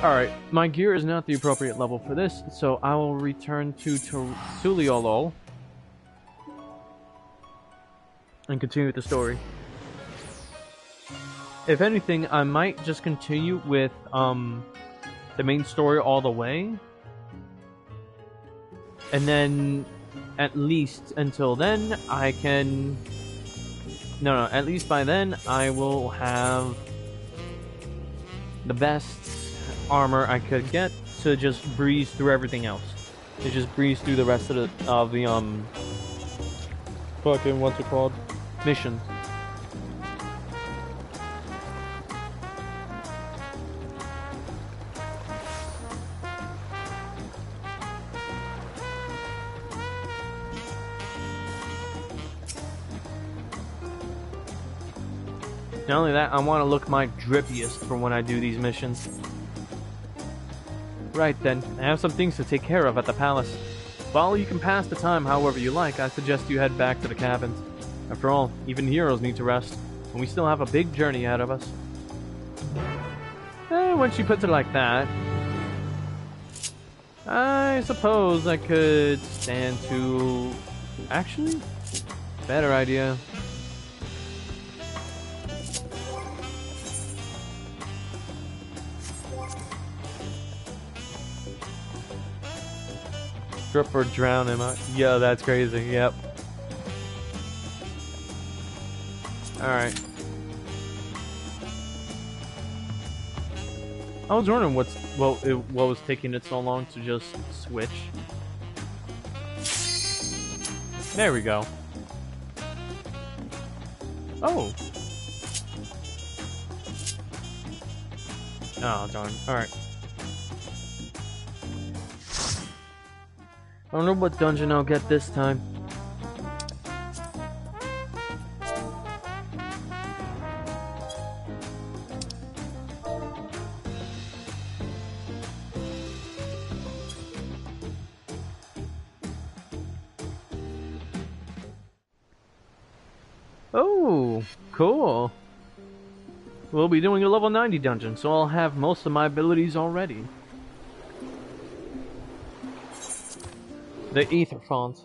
Alright, my gear is not the appropriate level for this, so I will return to Tuliolol and continue with the story. If anything, I might just continue with the main story all the way. And then, at least until then, I can... No, at least by then, I will have the best armor I could get to just breeze through everything else. To just breeze through the rest of the, fucking, what's it called? Mission. Not only that, I want to look my drippiest for when I do these missions. Right then, I have some things to take care of at the palace. While you can pass the time however you like, I suggest you head back to the cabins. After all, even heroes need to rest, and we still have a big journey ahead of us. When she puts it like that, I suppose I could stand to... Actually, better idea. Drip or drown him. Yo, that's crazy. Yep. Alright. I was wondering what was taking it so long to just switch. There we go. Oh. Oh, darn. Alright. I don't know what dungeon I'll get this time. Oh, cool. We'll be doing a level 90 dungeon, so I'll have most of my abilities already. The ether font.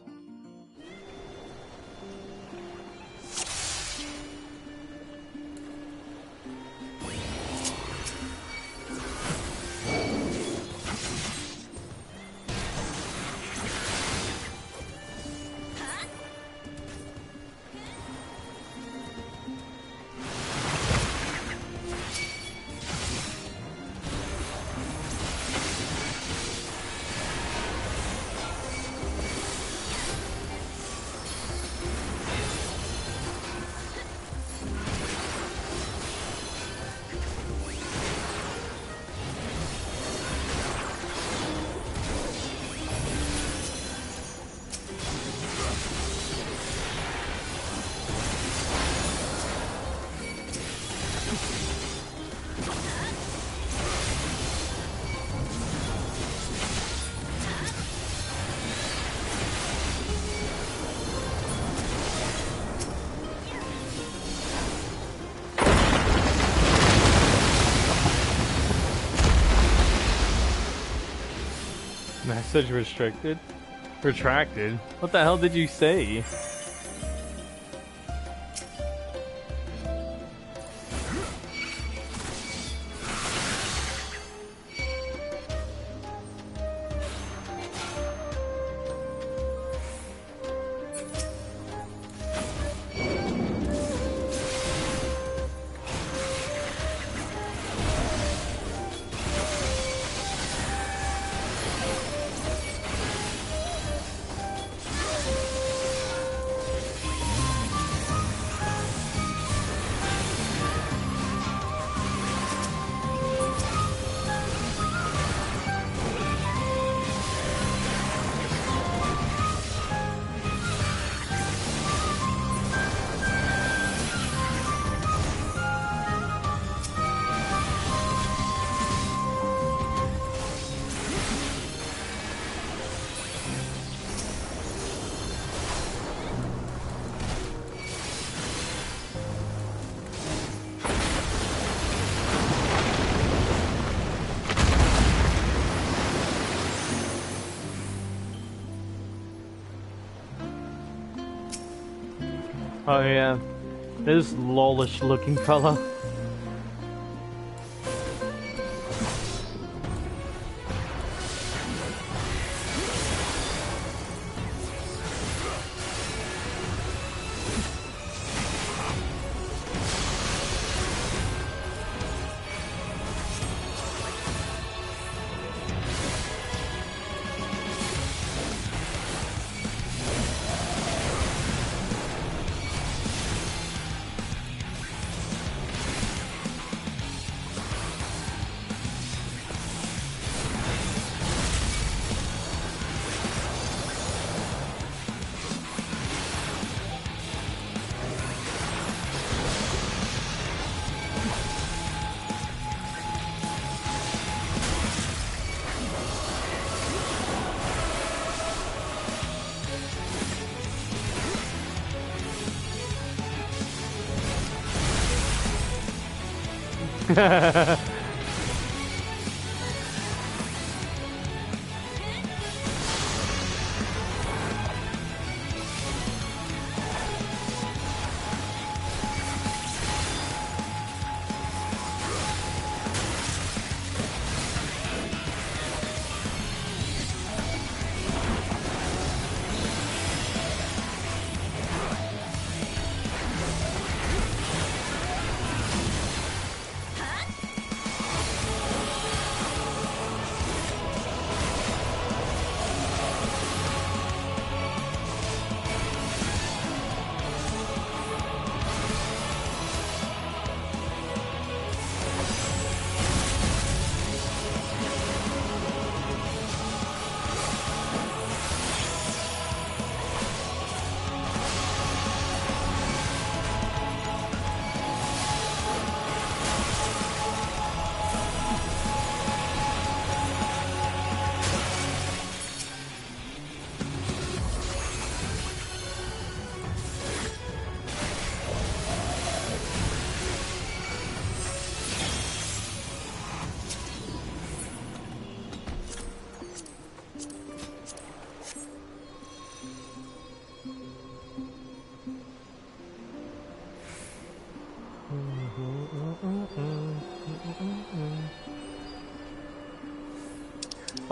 Message restricted? Retracted? What the hell did you say? Oh yeah, this lawless looking fella.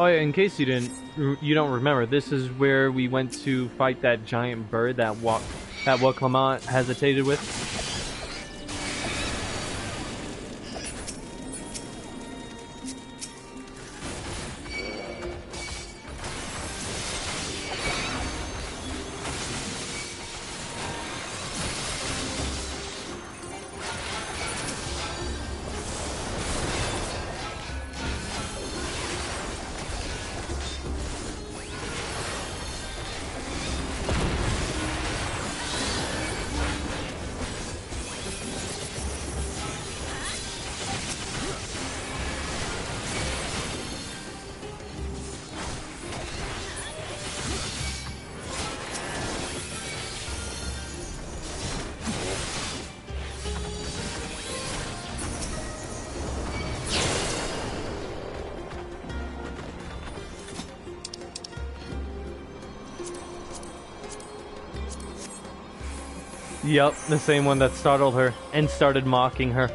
Oh yeah, in case you don't remember, this is where we went to fight that giant bird that Clement hesitated with. Yup, the same one that startled her and started mocking her.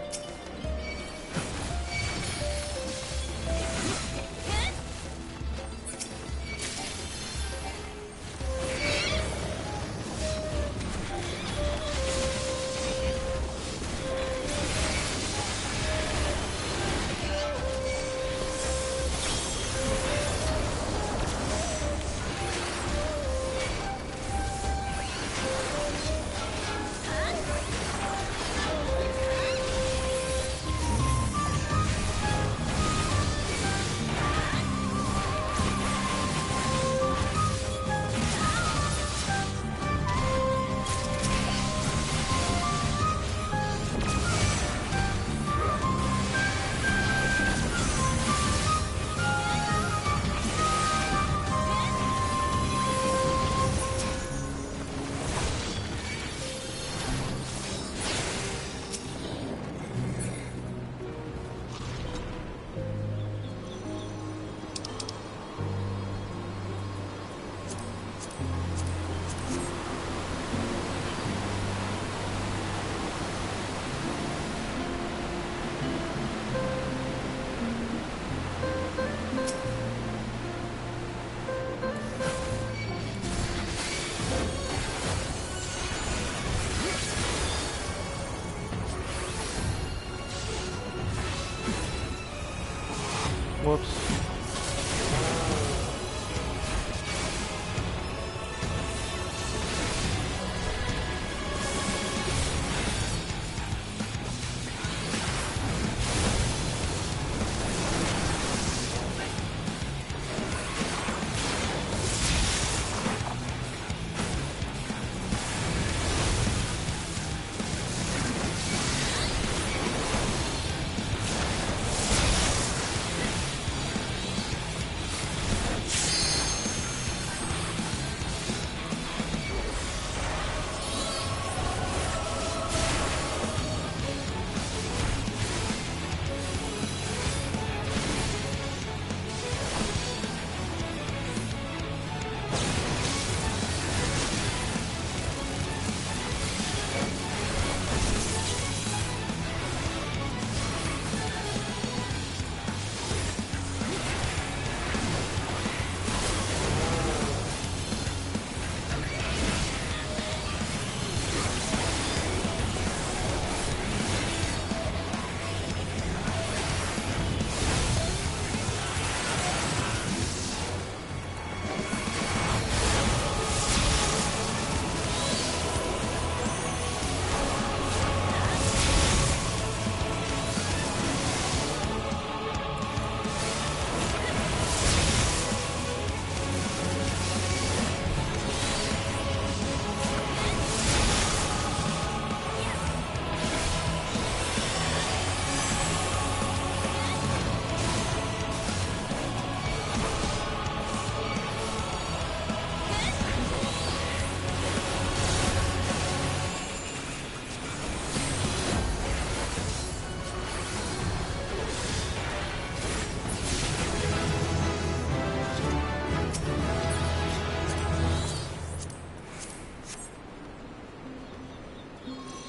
Whoops.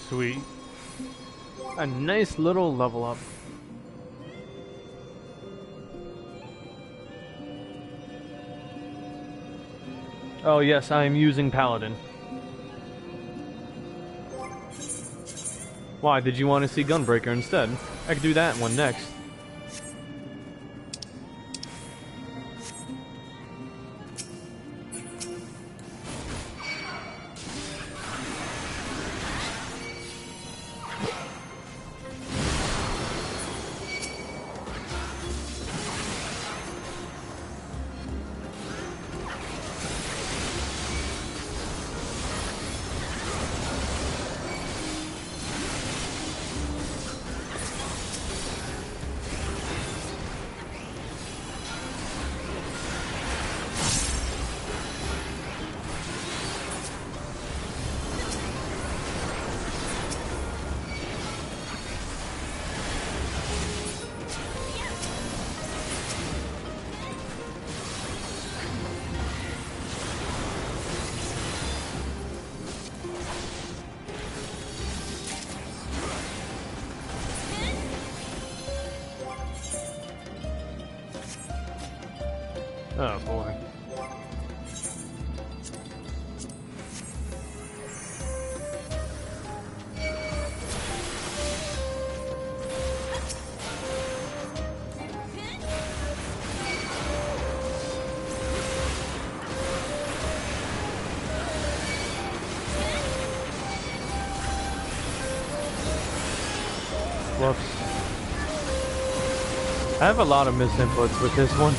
Sweet. A nice little level up. Oh yes, I am using Paladin. Why, did you want to see Gunbreaker instead? I could do that one next. Oh boy. Whoops. I have a lot of misinputs with this one.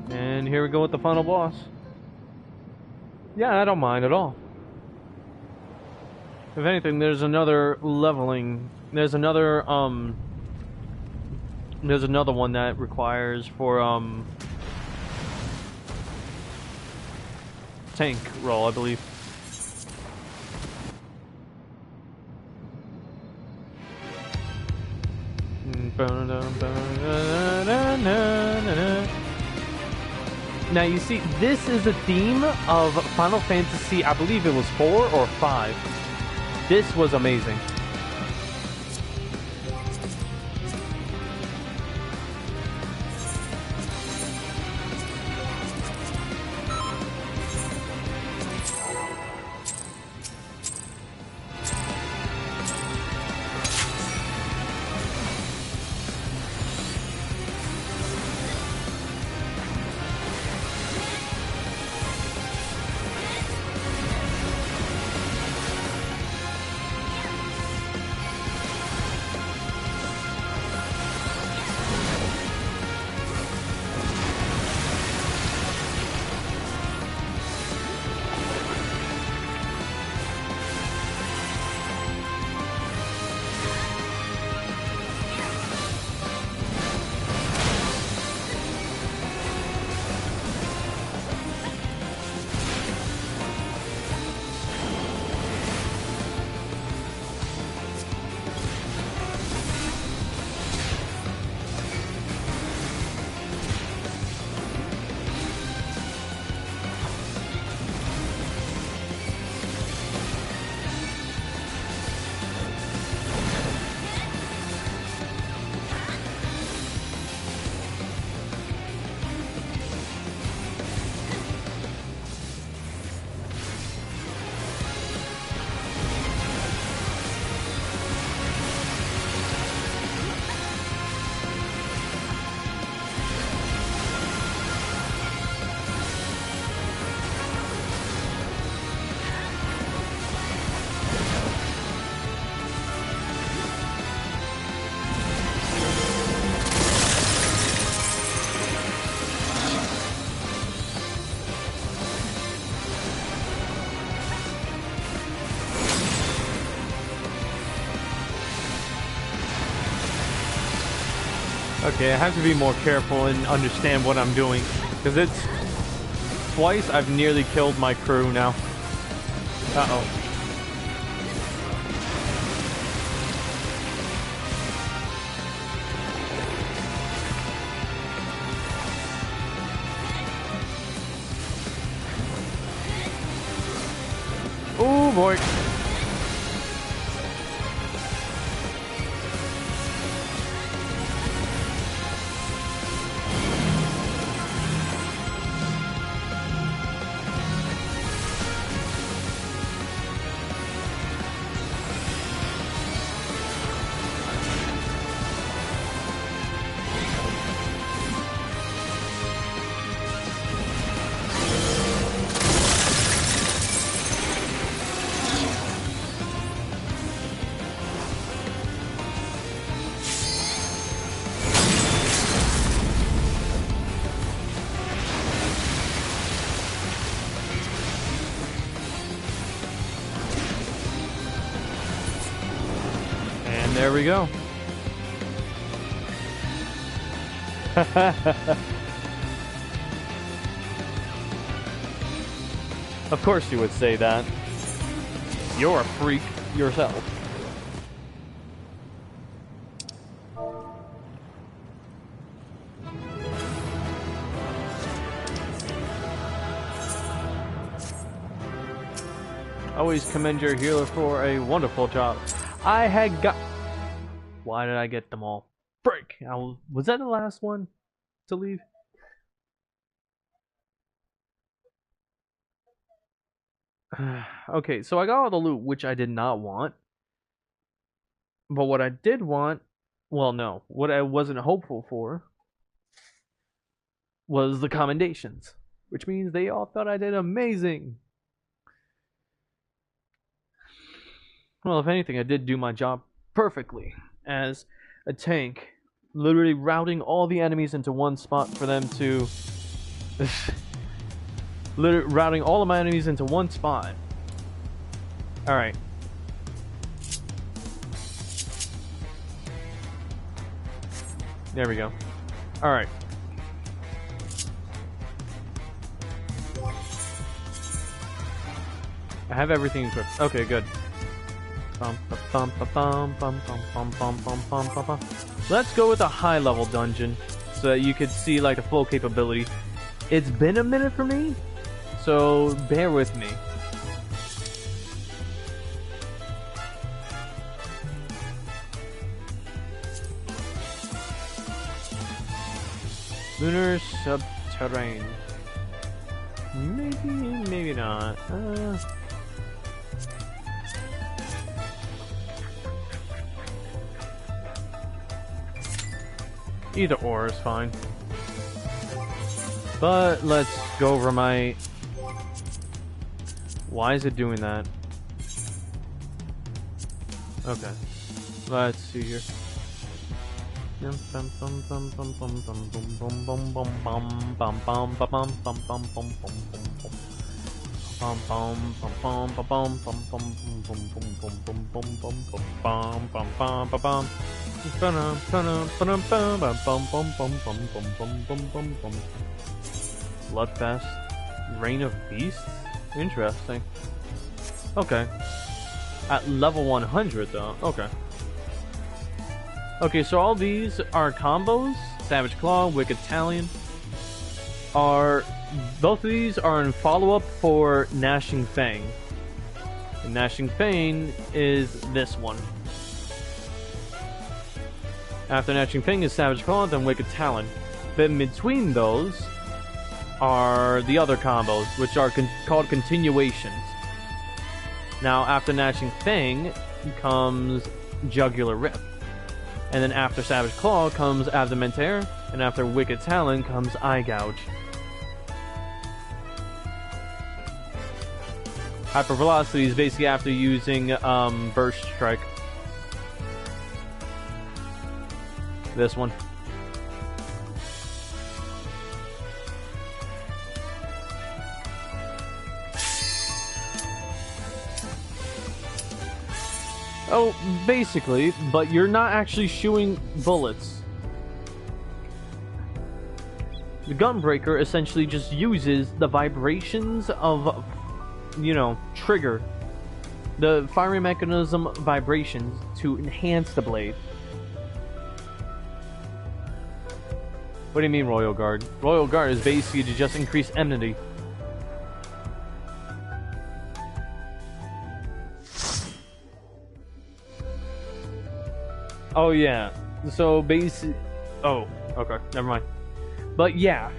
And here we go with the final boss. Yeah, I don't mind at all. If anything, there's another leveling. There's another one that requires for tank roll, I believe. Now you see, this is a theme of Final Fantasy, I believe it was 4 or 5. This was amazing. Okay, I have to be more careful and understand what I'm doing. Because it's... Twice I've nearly killed my crew now. Uh-oh. Oh boy. There we go. Of course you would say that. You're a freak yourself. Always commend your healer for a wonderful job. I had got... Why did I get them all? Frick! Was that the last one to leave? Okay, so I got all the loot, which I did not want. But what I did want... Well, no. What I wasn't hopeful for was the commendations. Which means they all thought I did amazing. Well, if anything, I did do my job perfectly. As a tank, literally routing all the enemies into one spot for them to... literally routing all of my enemies into one spot. Alright. There we go. Alright. I have everything equipped. Okay, good. Let's go with a high level dungeon so that you could see like the full capability. It's been a minute for me, so bear with me. Lunar subterrane. Maybe not. Either or is fine. But let's go over my... Why is it doing that? Okay. Let's see here. Bloodfest, Reign of Beasts? Interesting. Okay. At level 100 though. Okay. Okay, so all these are combos. Savage Claw, Wicked Talon are... Both of these are in follow-up for Gnashing Fang. And Gnashing Fang is this one. After Gnashing Fang is Savage Claw, then Wicked Talon. But in between those are the other combos, which are called continuations. Now, after Gnashing Fang comes Jugular Rip. And then after Savage Claw comes Abdomentaire, and after Wicked Talon comes Eye Gouge. Hyper Velocity is basically after using Burst Strike. This one. Oh, basically, but you're not actually shooting bullets. The Gunbreaker essentially just uses the vibrations of, you know, trigger. The firing mechanism vibrations to enhance the blade. What do you mean, Royal Guard? Royal Guard is basically to just increase enmity. Oh, yeah. So, basically... Oh, okay. Never mind. But, yeah.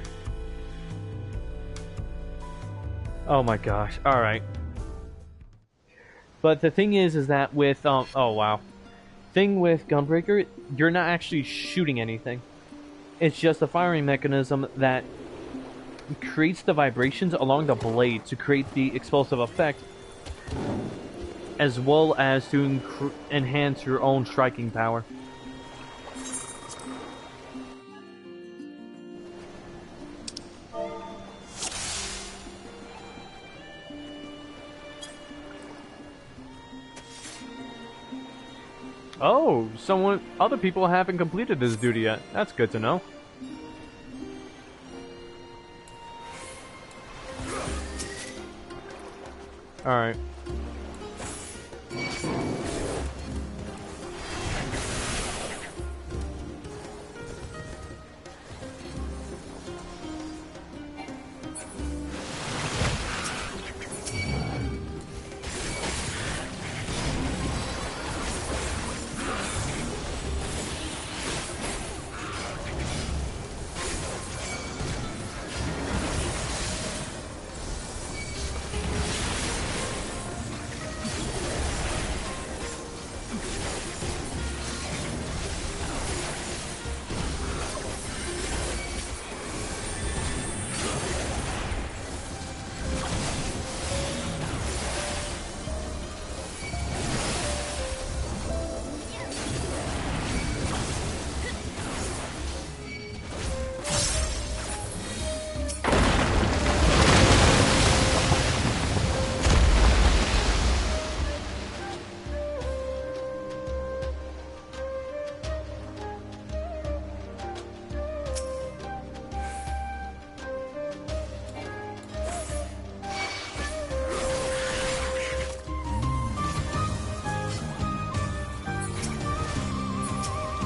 Oh, my gosh. Alright. But the thing is that with, oh, wow. Thing with Gunbreaker, you're not actually shooting anything. It's just a firing mechanism that creates the vibrations along the blade to create the explosive effect, as well as to enhance your own striking power. Oh, other people haven't completed this duty yet. That's good to know. Alright.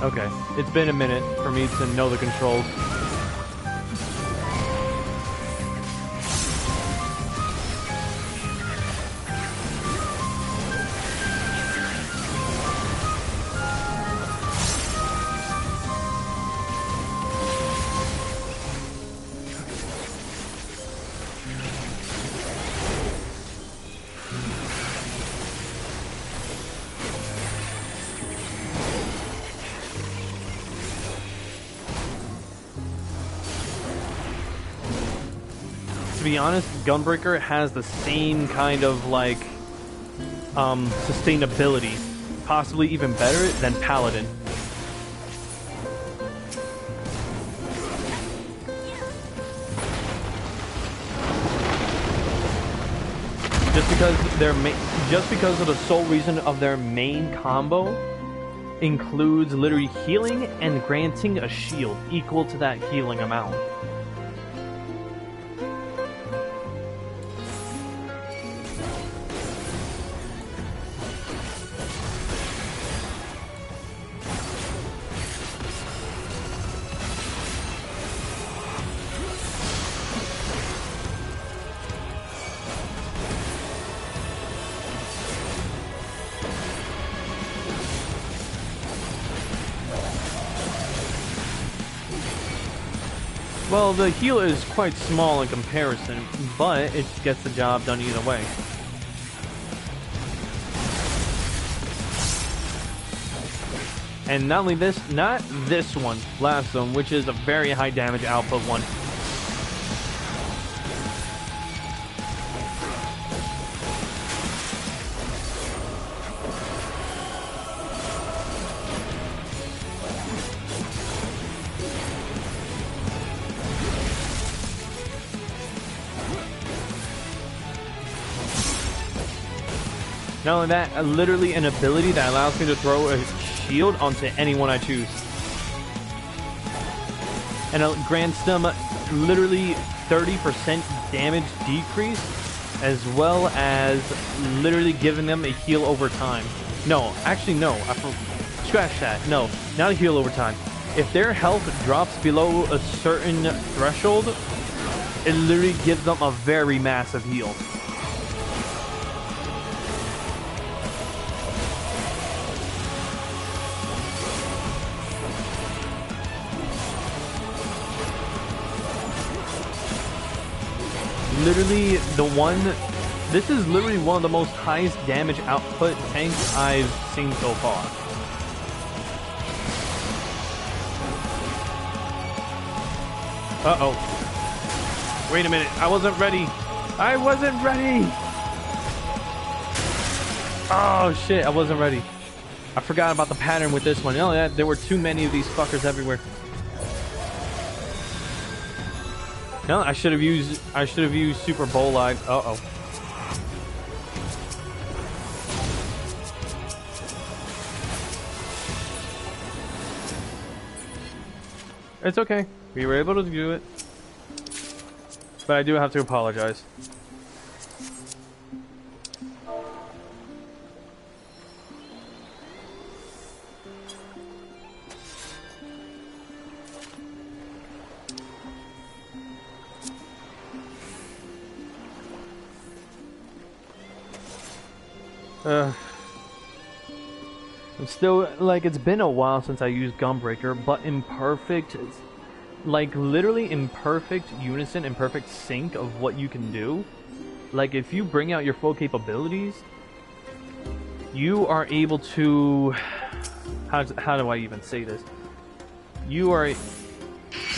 Okay, it's been a minute for me to know the controls. To be honest, Gunbreaker has the same kind of, like, sustainability. Possibly even better than Paladin. Just because of the sole reason of their main combo includes literally healing and granting a shield equal to that healing amount. Well, the heal is quite small in comparison, but it gets the job done either way. And not only this, not this one, last one, which is a very high damage output one. Not only that, literally an ability that allows me to throw a shield onto anyone I choose. And it grants them literally 30% damage decrease, as well as literally giving them a heal over time. No, actually no, scratch that. No, not a heal over time. If their health drops below a certain threshold, it literally gives them a very massive heal. Literally this is literally one of the most highest damage output tanks I've seen so far. Uh-oh. Wait a minute, I wasn't ready. I wasn't ready! Oh shit, I wasn't ready. I forgot about the pattern with this one. Oh yeah, there were too many of these fuckers everywhere. No, I should have used Super Bolide. Uh-oh. It's okay. We were able to do it. But I do have to apologize. I'm still, like, it's been a while since I used Gunbreaker, but in perfect, like, literally in perfect unison, in perfect sync of what you can do. Like, if you bring out your full capabilities, you are able to, how do I even say this? You're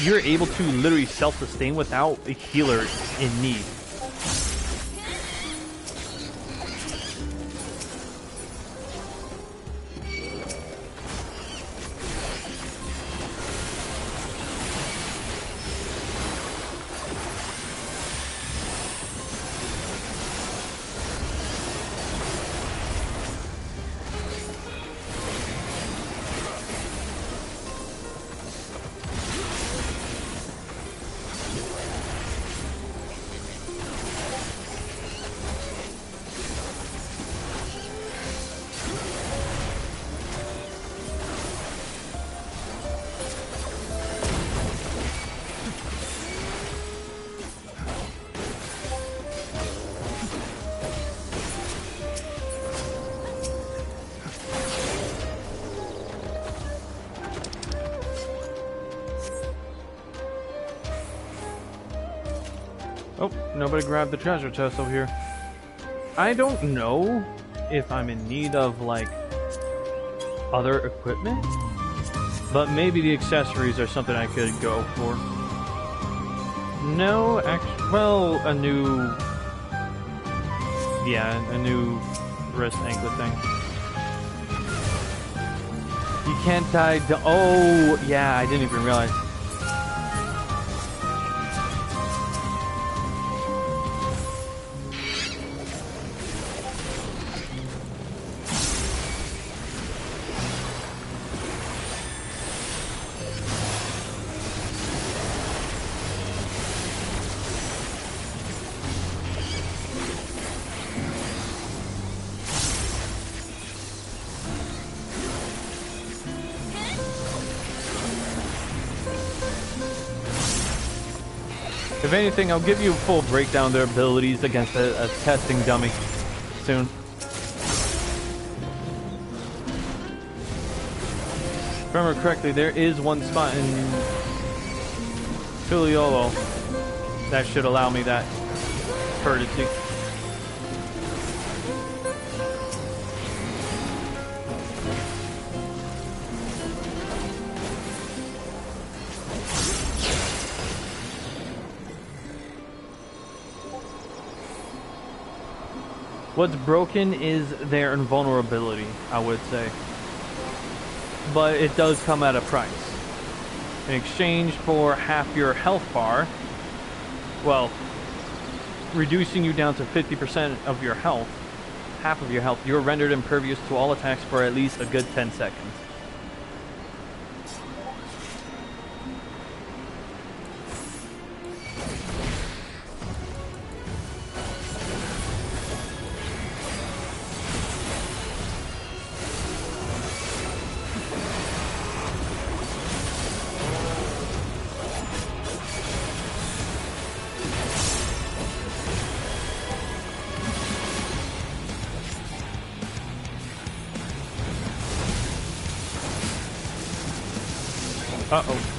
able to literally self-sustain without a healer in need. Oh, nobody grabbed the treasure chest over here. I don't know if I'm in need of, like, other equipment, but maybe the accessories are something I could go for. No, actually, well, a new wrist anklet thing. You can't die. Oh, yeah, I didn't even realize. If anything, I'll give you a full breakdown of their abilities against a testing dummy soon. If I remember correctly, there is one spot in Filiolo that should allow me that courtesy. What's broken is their invulnerability, I would say. But it does come at a price. In exchange for half your health bar, well, reducing you down to 50% of your health, half of your health, you're rendered impervious to all attacks for at least a good 10 seconds. Uh-oh.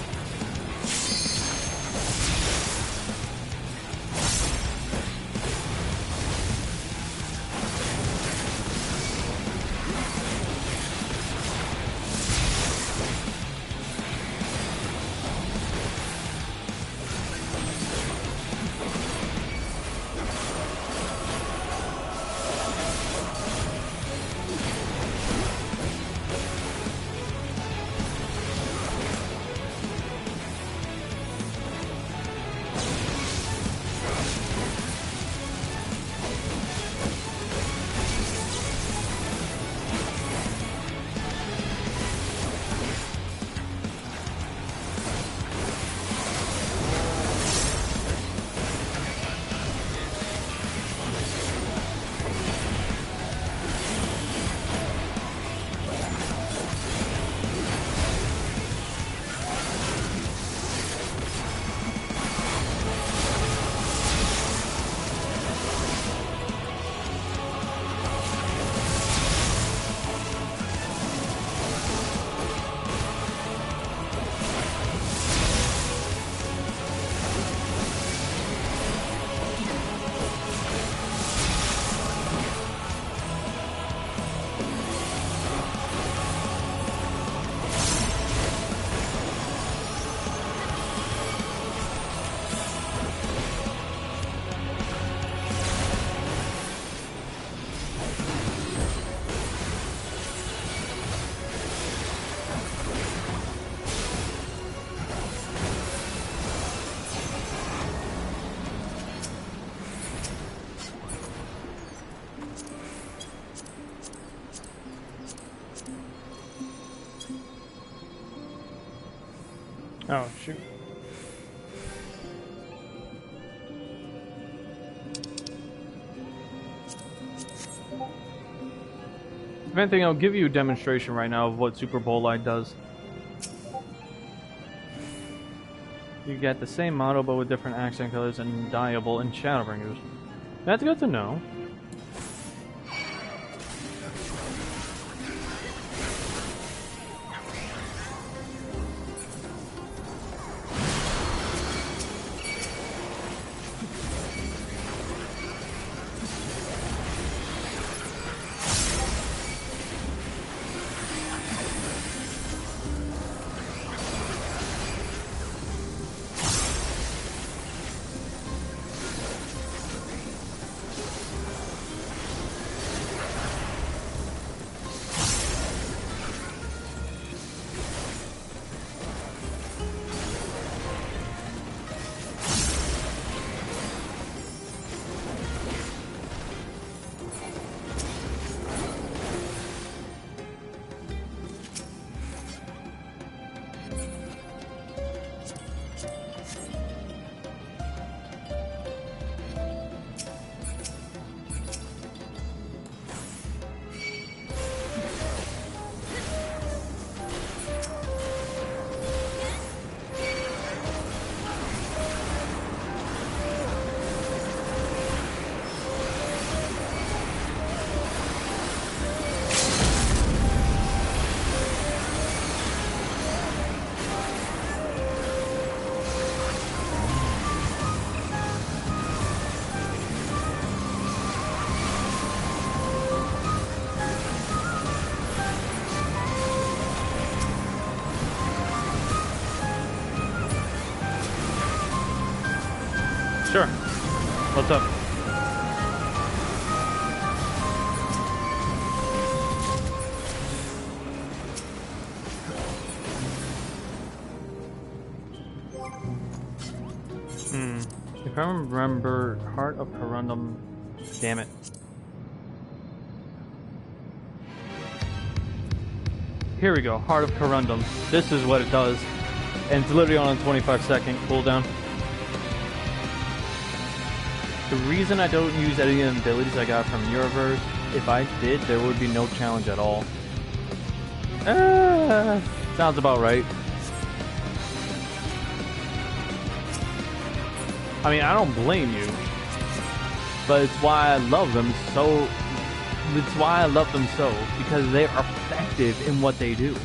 Oh, shoot. If anything, I'll give you a demonstration right now of what Super Bowl Light does. You get the same model but with different accent colors and dyeable and Shadowbringers. That's good to know. Sure. What's up? If I remember, Heart of Corundum. Damn it. Here we go. Heart of Corundum. This is what it does. And it's literally on a 25-second cooldown. The reason I don't use any of the abilities I got from Euroverse, if I did, there would be no challenge at all. Sounds about right. I mean, I don't blame you, but it's why I love them so. It's why I love them so, because they are effective in what they do.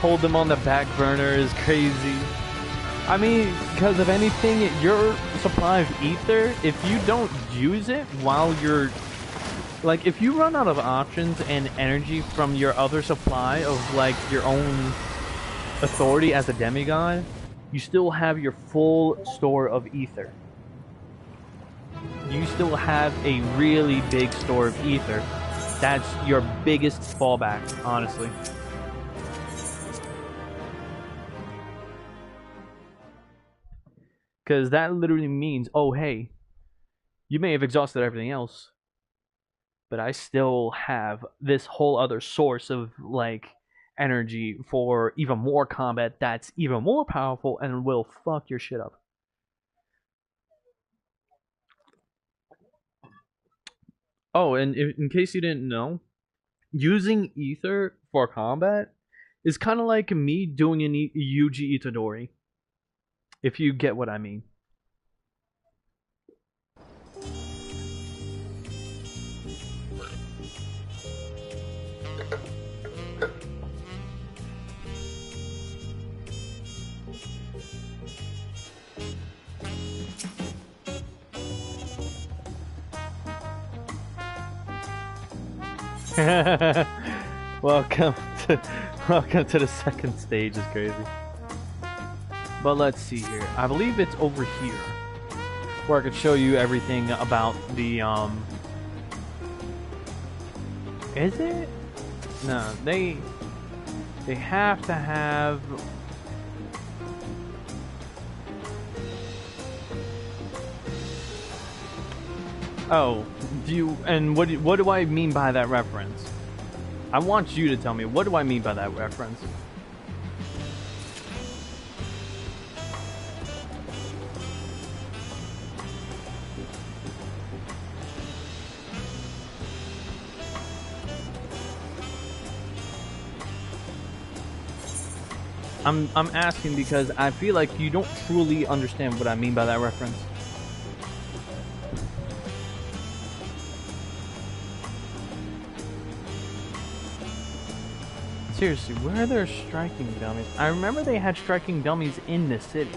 hold them on the back burner is crazy. I mean, because of anything, your supply of ether, if you don't use it while you're... Like, if you run out of options and energy from your other supply of, like, your own authority as a demigod, you still have your full store of ether. You still have a really big store of ether. That's your biggest fallback, honestly. Because that literally means, oh hey, you may have exhausted everything else, but I still have this whole other source of, like, energy for even more combat that's even more powerful and will fuck your shit up. Oh, and in case you didn't know, using ether for combat is kind of like me doing an Yuji Itadori, if you get what I mean. welcome to the second stage. Is crazy. But let's see here. I believe it's over here where I could show you everything about the Is it? No, they have to have. Oh, do you? And what do I mean by that reference? I want you to tell me, what do I mean by that reference? I'm asking because I feel like you don't truly understand what I mean by that reference. Seriously, where are there striking dummies? I remember they had striking dummies in the city.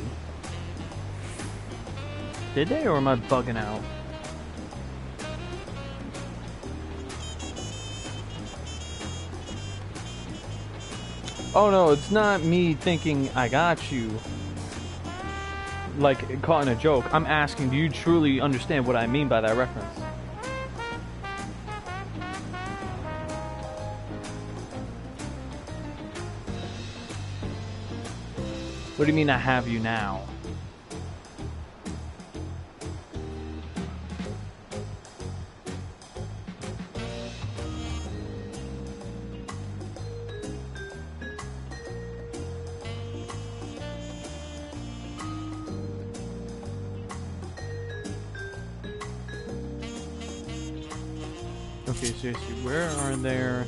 Did they, or am I bugging out? Oh no, it's not me thinking I got you, like caught in a joke. I'm asking, do you truly understand what I mean by that reference? What do you mean I have you now? Okay, seriously, where are there...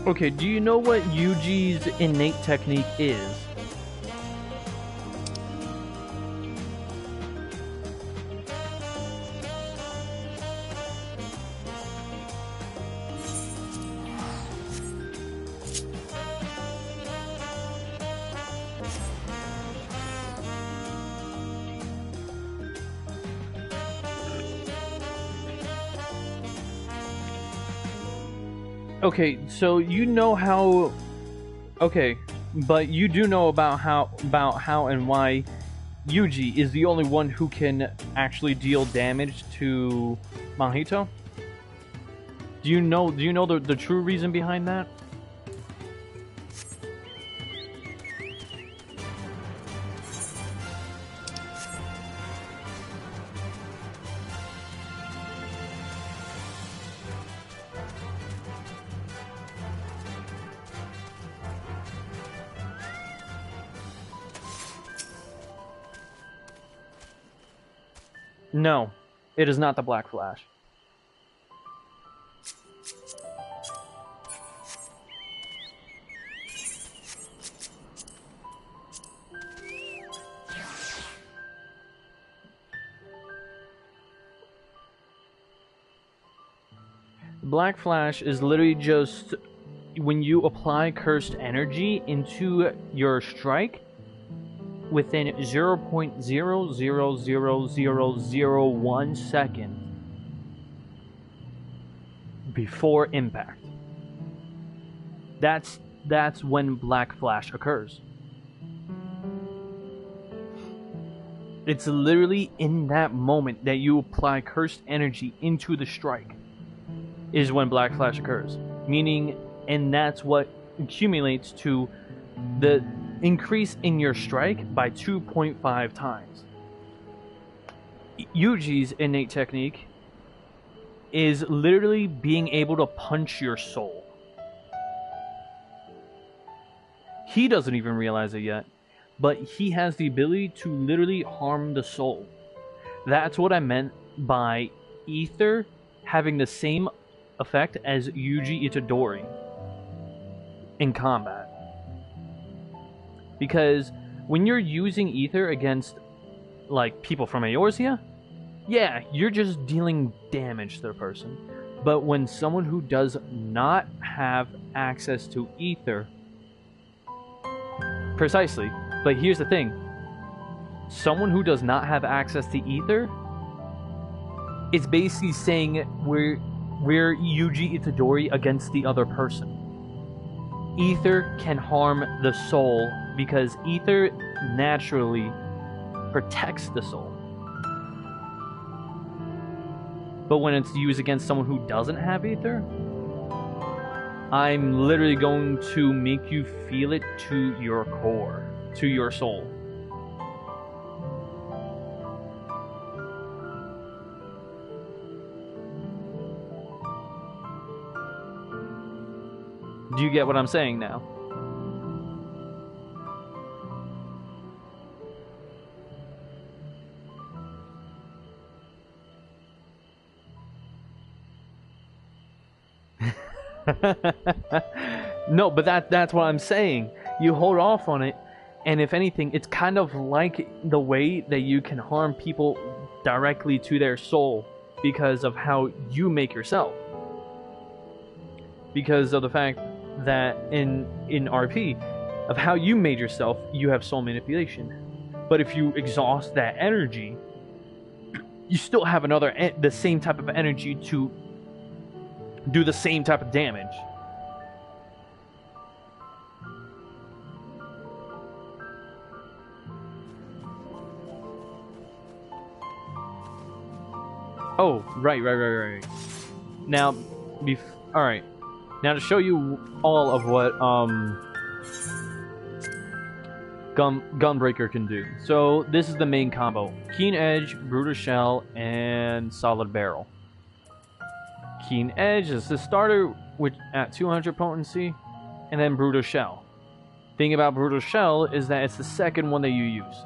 Okay, do you know what Yuji's innate technique is? Okay, so you know how... Okay, but you do know about how and why Yuji is the only one who can actually deal damage to Mahito? Do you know the true reason behind that? No, it is not the Black Flash. Black Flash is literally just when you apply cursed energy into your strike within 0.00001 second before impact. That's when Black Flash occurs. It's literally in that moment that you apply cursed energy into the strike is when Black Flash occurs. Meaning, and that's what accumulates to the increase in your strike by 2.5 times. Yuji's innate technique is literally being able to punch your soul. He doesn't even realize it yet, but he has the ability to literally harm the soul. That's what I meant by Ether having the same effect as Yuji Itadori in combat. Because when you're using Ether against like people from Eorzea, yeah, you're just dealing damage to the person. But when someone who does not have access to Ether, precisely, but here's the thing, someone who does not have access to Ether is basically saying we're Yuji Itadori against the other person. Ether can harm the soul because Ether naturally protects the soul. But when it's used against someone who doesn't have Ether, I'm literally going to make you feel it to your core, to your soul. Do you get what I'm saying now? No, but that's what I'm saying. You hold off on it, and if anything, it's kind of like the way that you can harm people directly to their soul because of how you make yourself. Because of the fact that in RP, of how you made yourself, you have soul manipulation. But if you exhaust that energy, you still have the same type of energy to do the same type of damage. Oh, right. Now, alright. Now to show you all of what Gunbreaker can do. So this is the main combo. Keen Edge, Brutal Shell, and Solid Barrel. Keen Edge is the starter at 200 potency, and then Brutal Shell. Thing about Brutal Shell is that it's the second one that you use,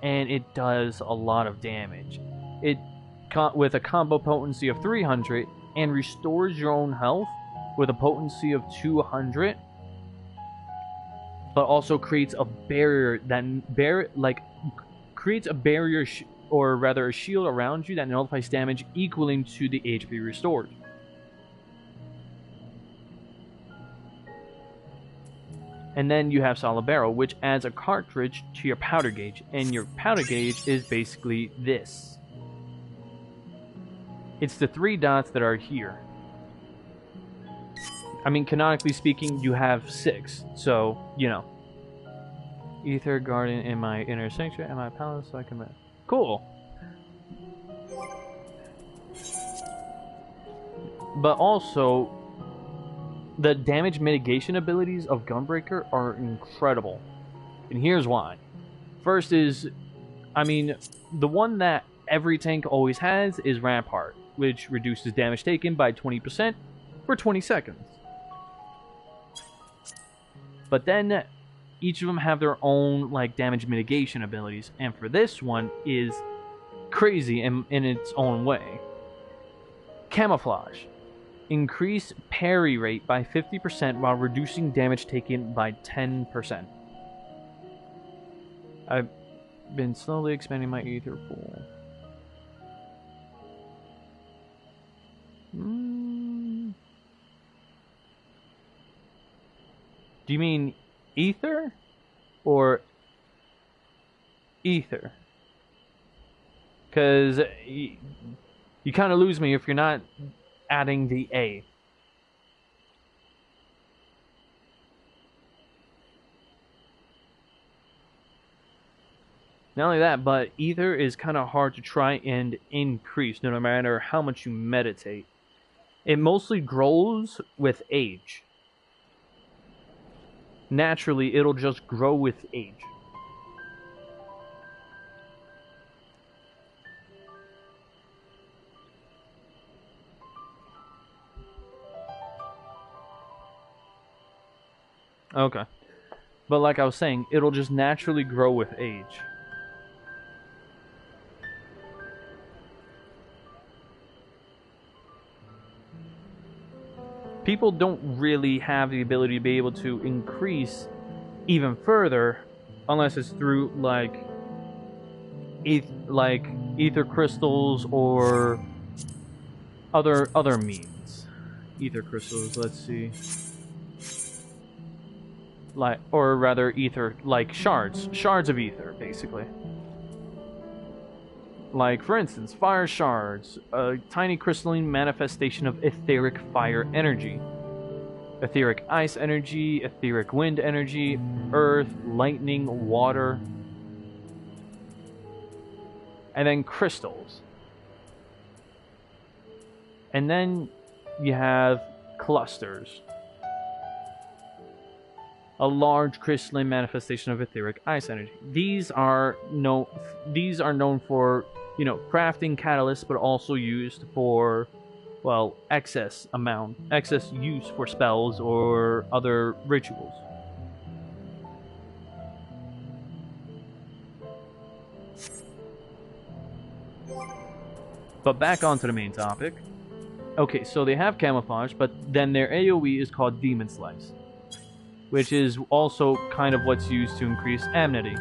and it does a lot of damage. It with a combo potency of 300 and restores your own health with a potency of 200, but also creates a barrier creates a barrier or rather a shield around you that nullifies damage equaling to the HP restored. And then you have Solid Barrel, which adds a cartridge to your powder gauge, and your powder gauge is basically this. It's the 3 dots that are here. I mean, canonically speaking, you have 6, so, you know. Ether Garden in my inner sanctuary and my palace, so I can... Cool! But also, the damage mitigation abilities of Gunbreaker are incredible. And here's why. First is, I mean, the one that every tank always has is Rampart, which reduces damage taken by 20% for 20 seconds. But then each of them have their own like damage mitigation abilities, and for this one is crazy in its own way. Camouflage. Increase parry rate by 50% while reducing damage taken by 10%. I've been slowly expanding my ether pool. Do you mean ether or ether? Because you kind of lose me if you're not adding the A. Not only that, but ether is kind of hard to try and increase no matter how much you meditate. It mostly grows with age. Naturally, it'll just grow with age. Okay. But like I was saying, it'll just naturally grow with age. People don't really have the ability to be able to increase even further unless it's through like ether crystals or other means. Ether crystals, let's see. Or rather ether, like shards of ether, basically. Like, for instance, fire shards, a tiny crystalline manifestation of etheric fire energy, etheric ice energy, etheric wind energy, earth, lightning, water, and then crystals. And then you have clusters. A large crystalline manifestation of etheric ice energy. These are known for, you know, crafting catalysts, but also used for, well, excess use for spells or other rituals. But back onto the main topic. Okay, so they have camouflage, but then their AoE is called Demon Slice, which is also kind of what's used to increase amnesty.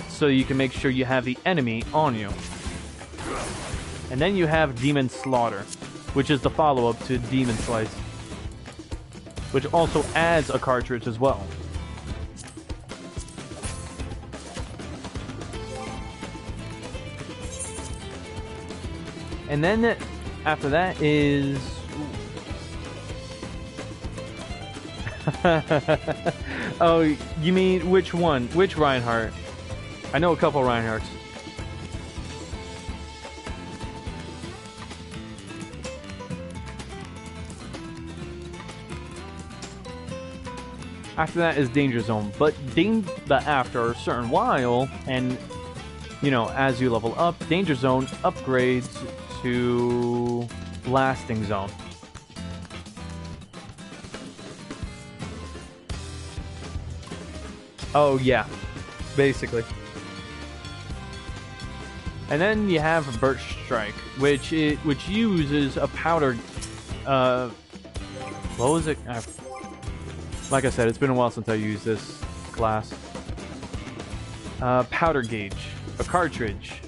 So you can make sure you have the enemy on you. And then you have Demon Slaughter, which is the follow-up to Demon Slice, which also adds a cartridge as well. And then after that is... Oh, you mean which one? Which Reinhardt? I know a couple Reinhardts. After that is Danger Zone, but after a certain while, and you know, as you level up, Danger Zone upgrades to Blasting Zone. Oh yeah, basically. And then you have Burst Strike, which uses a powder. What was it? Like I said, it's been a while since I used this class. Powder Gauge, a cartridge.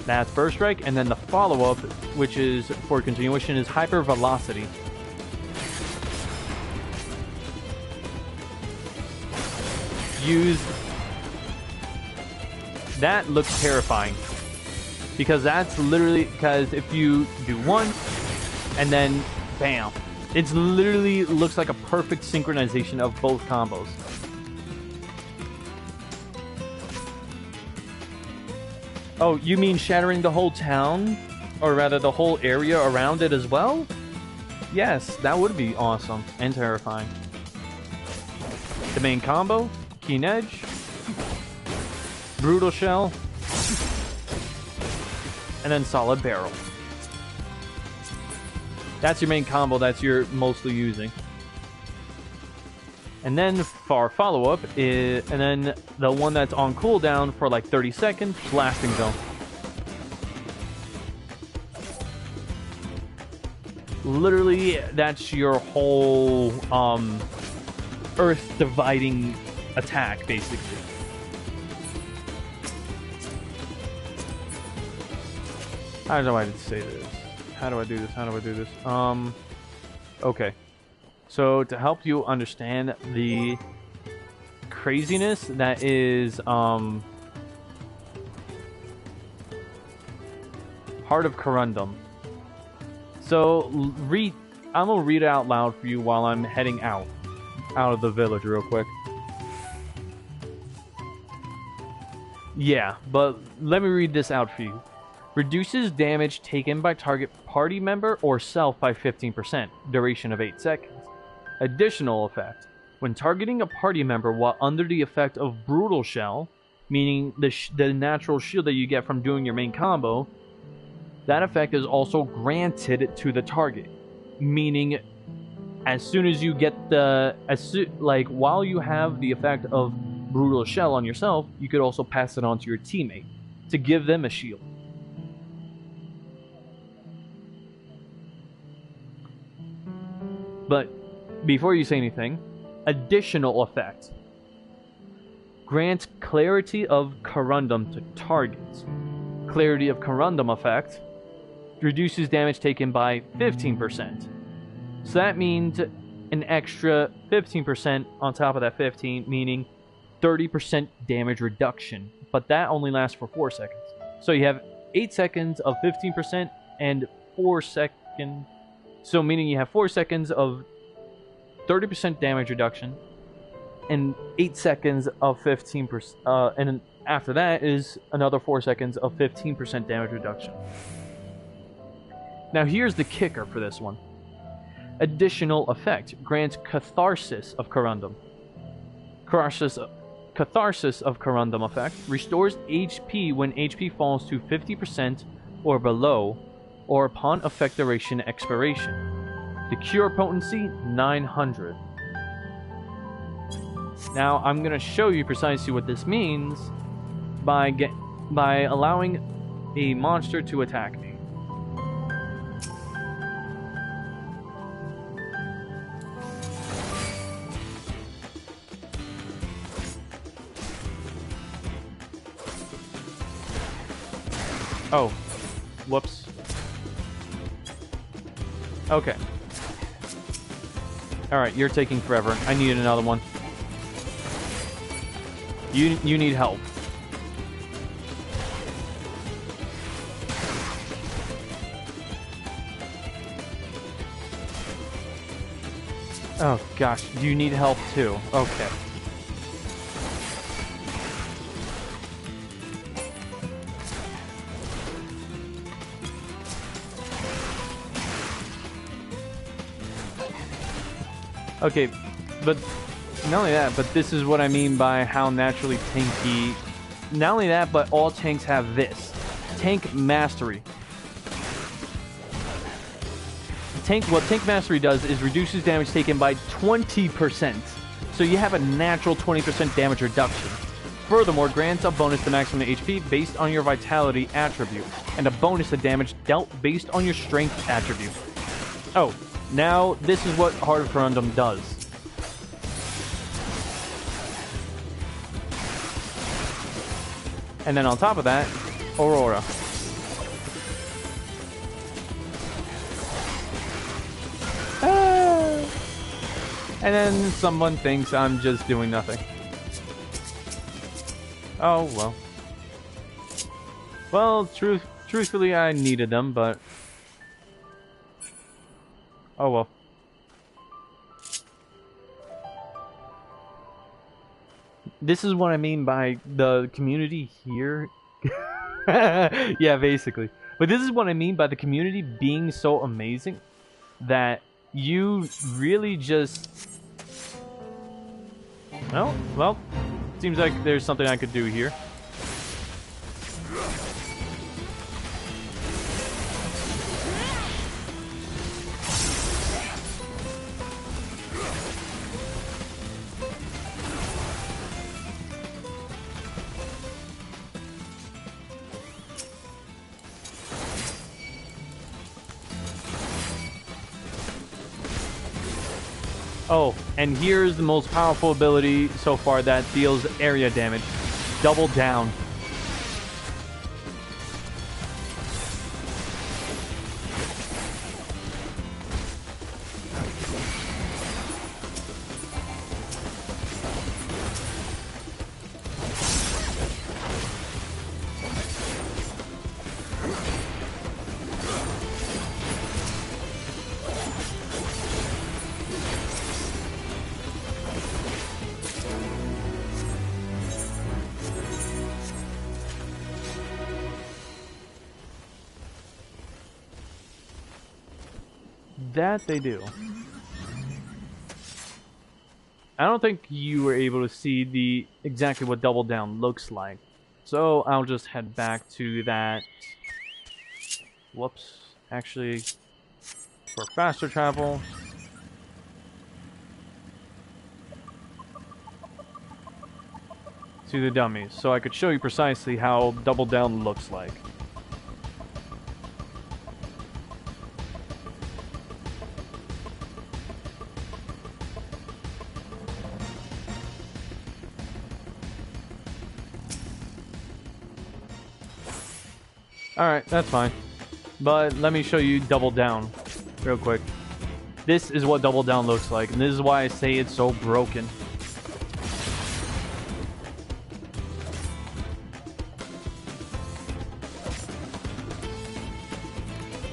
That's Burst Strike, and then the follow-up, which is for continuation, is Hyper Velocity. That looks terrifying, because that's literally, because if you do one and then bam, it's literally looks like a perfect synchronization of both combos. Oh, you mean shattering the whole town, or rather the whole area around it as well? Yes, that would be awesome and terrifying. The main combo: Keen Edge, Brutal Shell, and then Solid Barrel. That's your main combo that you're mostly using. And then for follow-up, and then the one that's on cooldown for like 30 seconds, Blasting Zone. Literally, that's your whole earth-dividing attack, basically. How do I say this? How do I do this? How do I do this? Okay. So to help you understand the craziness that is Heart of Corundum. So I'm gonna read it out loud for you while I'm heading out of the village real quick. Yeah, but let me read this out for you. Reduces damage taken by target party member or self by 15%. Duration of 8 seconds. Additional effect. When targeting a party member while under the effect of Brutal Shell, meaning the natural shield that you get from doing your main combo, that effect is also granted to the target. Meaning, as soon as you get while you have the effect of Brutal Shell on yourself, you could also pass it on to your teammate to give them a shield. But before you say anything, additional effect. Grants Clarity of Corundum to targets. Clarity of Corundum effect reduces damage taken by 15%. So that means an extra 15% on top of that 15, meaning 30% damage reduction. But that only lasts for 4 seconds. So you have 8 seconds of 15% and 4 seconds. So meaning you have 4 seconds of 30% damage reduction and 8 seconds of 15%. And after that is another 4 seconds of 15% damage reduction. Now here's the kicker for this one. Additional effect grants Catharsis of Corundum. Catharsis of Corundum effect restores HP when HP falls to 50% or below, or upon effect duration expiration. The cure potency 900. Now I'm gonna show you precisely what this means by allowing a monster to attack me. Oh, whoops. Okay. Alright, you're taking forever. I need another one. You need help. Oh gosh, do you need help too? Okay. Okay, but not only that, but this is what I mean by how naturally tanky. Not only that, but all tanks have this. Tank Mastery. What Tank Mastery does is reduces damage taken by 20%. So you have a natural 20% damage reduction. Furthermore, grants a bonus to maximum HP based on your Vitality attribute, and a bonus to damage dealt based on your Strength attribute. Oh. Now, this is what Heart of Corundum does. And then on top of that, Aurora. Ah! And then someone thinks I'm just doing nothing. Oh, well. Well, truthfully, I needed them, but... Oh well. This is what I mean by the community here. Yeah, basically. But this is what I mean by the community being so amazing that you really just... Well, seems like there's something I could do here. Oh, and here's the most powerful ability so far that deals area damage. Double Down. That they do. I don't think you were able to see the exactly what Double Down looks like. So I'll just head back to that. Whoops. Actually, for faster travel. To the dummies, so I could show you precisely how Double Down looks like. Alright, that's fine. But let me show you Double Down real quick. This is what Double Down looks like, and this is why I say it's so broken.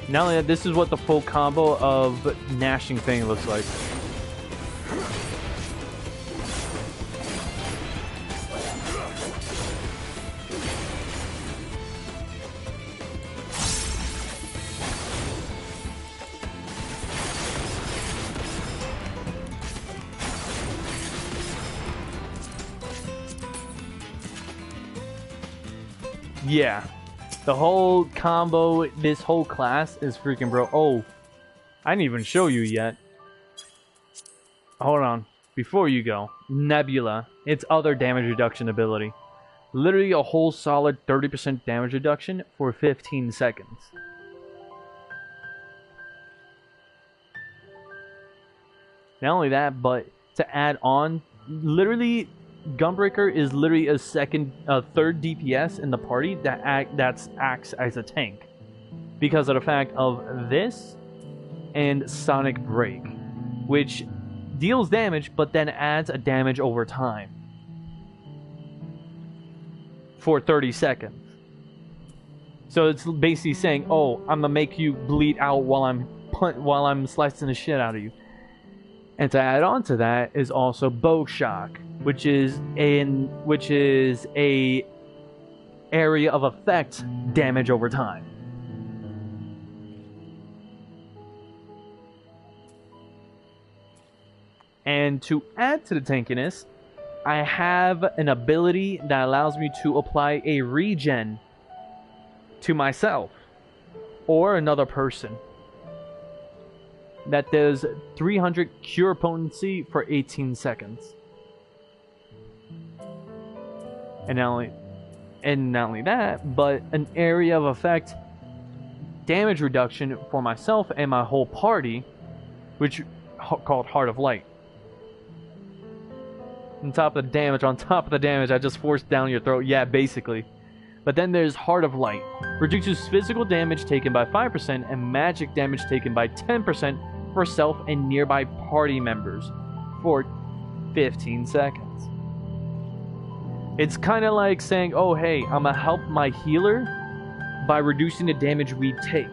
Not only that, this is what the full combo of Gnashing Thing looks like. Yeah. The whole combo, this whole class is freaking bro. Oh, I didn't even show you yet. Hold on. Before you go, Nebula, its other damage reduction ability. Literally a whole solid 30% damage reduction for 15 seconds. Not only that, but to add on, literally Gunbreaker is literally a third DPS in the party that acts as a tank because of the fact of this and Sonic Break, which deals damage but then adds a damage over time for 30 seconds. So it's basically saying, "Oh, I'm gonna make you bleed out while I'm slicing the shit out of you." And to add on to that is also Bow Shock, which is a area of effect damage over time. And to add to the tankiness, I have an ability that allows me to apply a regen to myself or another person that does 300 cure potency for 18 seconds. And not only that, but an area of effect damage reduction for myself and my whole party, which called Heart of Light. On top of the damage I just forced down your throat. Yeah, basically. But then there's Heart of Light. Reduces physical damage taken by 5% and magic damage taken by 10% for self and nearby party members for 15 seconds. It's kind of like saying, "Oh, hey, I'm gonna help my healer by reducing the damage we take."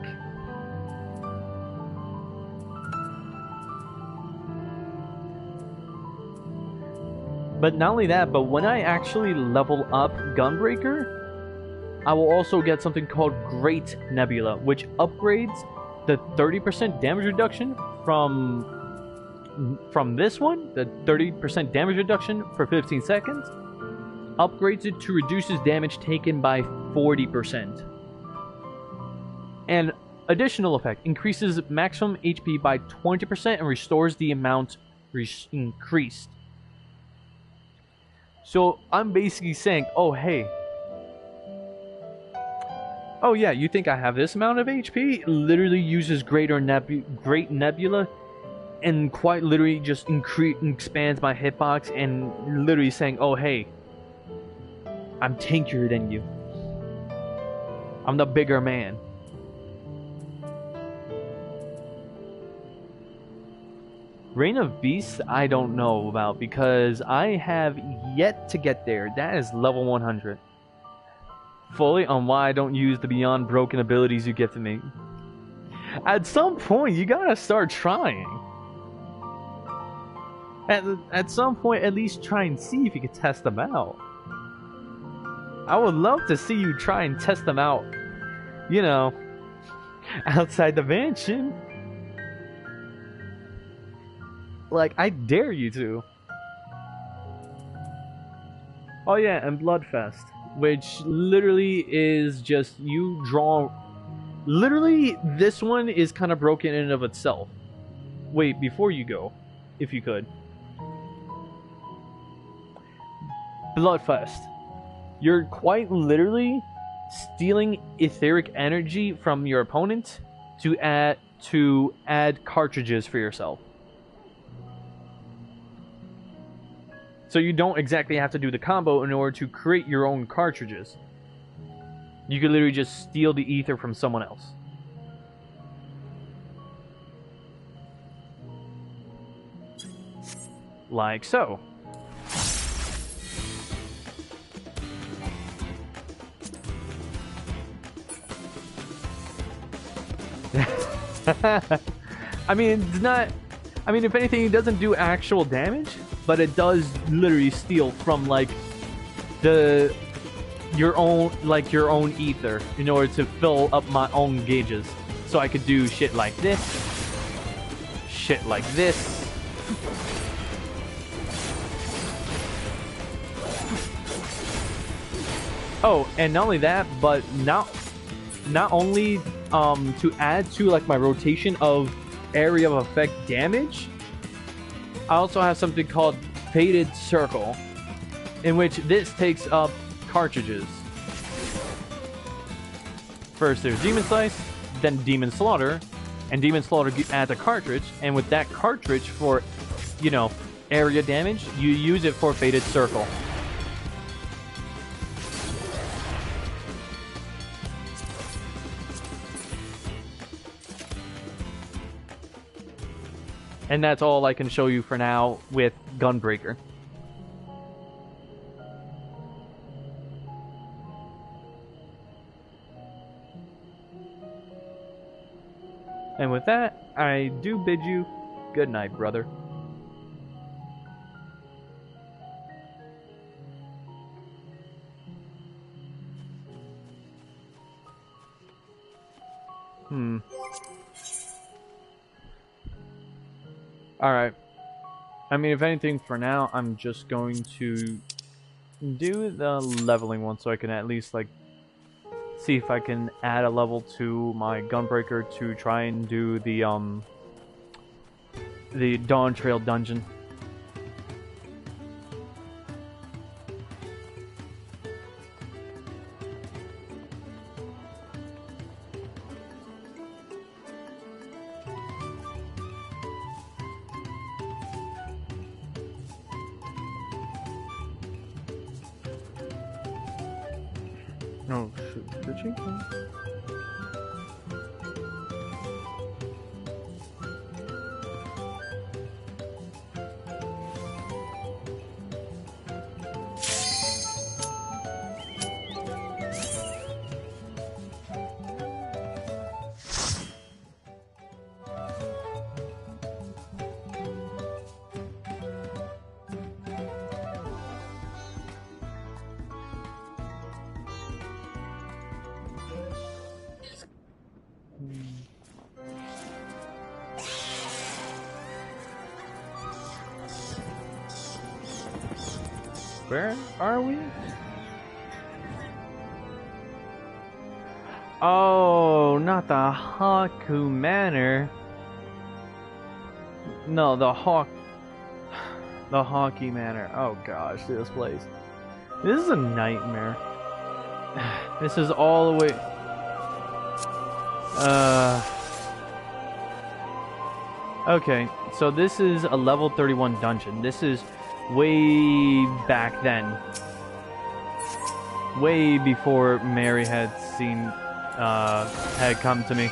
But not only that, but when I actually level up Gunbreaker, I will also get something called Great Nebula, which upgrades the 30% damage reduction from this one, the 30% damage reduction for 15 seconds, upgrades it to reduces damage taken by 40%. And additional effect, increases maximum HP by 20% and restores the amount increased. So I'm basically saying, "Oh, hey. Oh yeah, you think I have this amount of HP?" Literally uses Great Nebula and quite literally just expands my hitbox and literally saying, "Oh hey, I'm tankier than you. I'm the bigger man." Reign of Beasts, I don't know about because I have yet to get there. That is level 100. Fully on why I don't use the beyond broken abilities you gifted me. At some point, you gotta start trying. At some point, at least try and see if you can test them out. I would love to see you try and test them out, you know, outside the mansion. Like, I dare you to. Oh yeah, and Bloodfest, which literally is just you draw. Literally, this one is kind of broken in and of itself. Wait, before you go, if you could. Bloodfest. You're quite literally stealing etheric energy from your opponent to add cartridges for yourself. So you don't exactly have to do the combo in order to create your own cartridges. You can literally just steal the ether from someone else. Like so. I mean, it's not... I mean, if anything, it doesn't do actual damage, but it does literally steal from, like, your own ether in order to fill up my own gauges. So I could do shit like this. Shit like this. Oh, and not only that, but not only to add to like my rotation of area of effect damage, I also have something called Fated Circle, in which this takes up cartridges. First there's Demon Slice, then Demon Slaughter, and Demon Slaughter adds a cartridge, and with that cartridge for, you know, area damage, you use it for Fated Circle. And that's all I can show you for now with Gunbreaker. And with that, I do bid you good night, brother. Alright. I mean, if anything, for now, I'm just going to do the leveling one so I can at least, like, see if I can add a level to my Gunbreaker to try and do the Dawntrail dungeon. Oh, shoot. Did she? Where are we? Oh, not the Haku Manor. No, the Hockey Manor. Oh gosh, this place. This is a nightmare. This is all the way... Okay, so this is a level 31 dungeon. This is way back then. Way before Mary had come to me.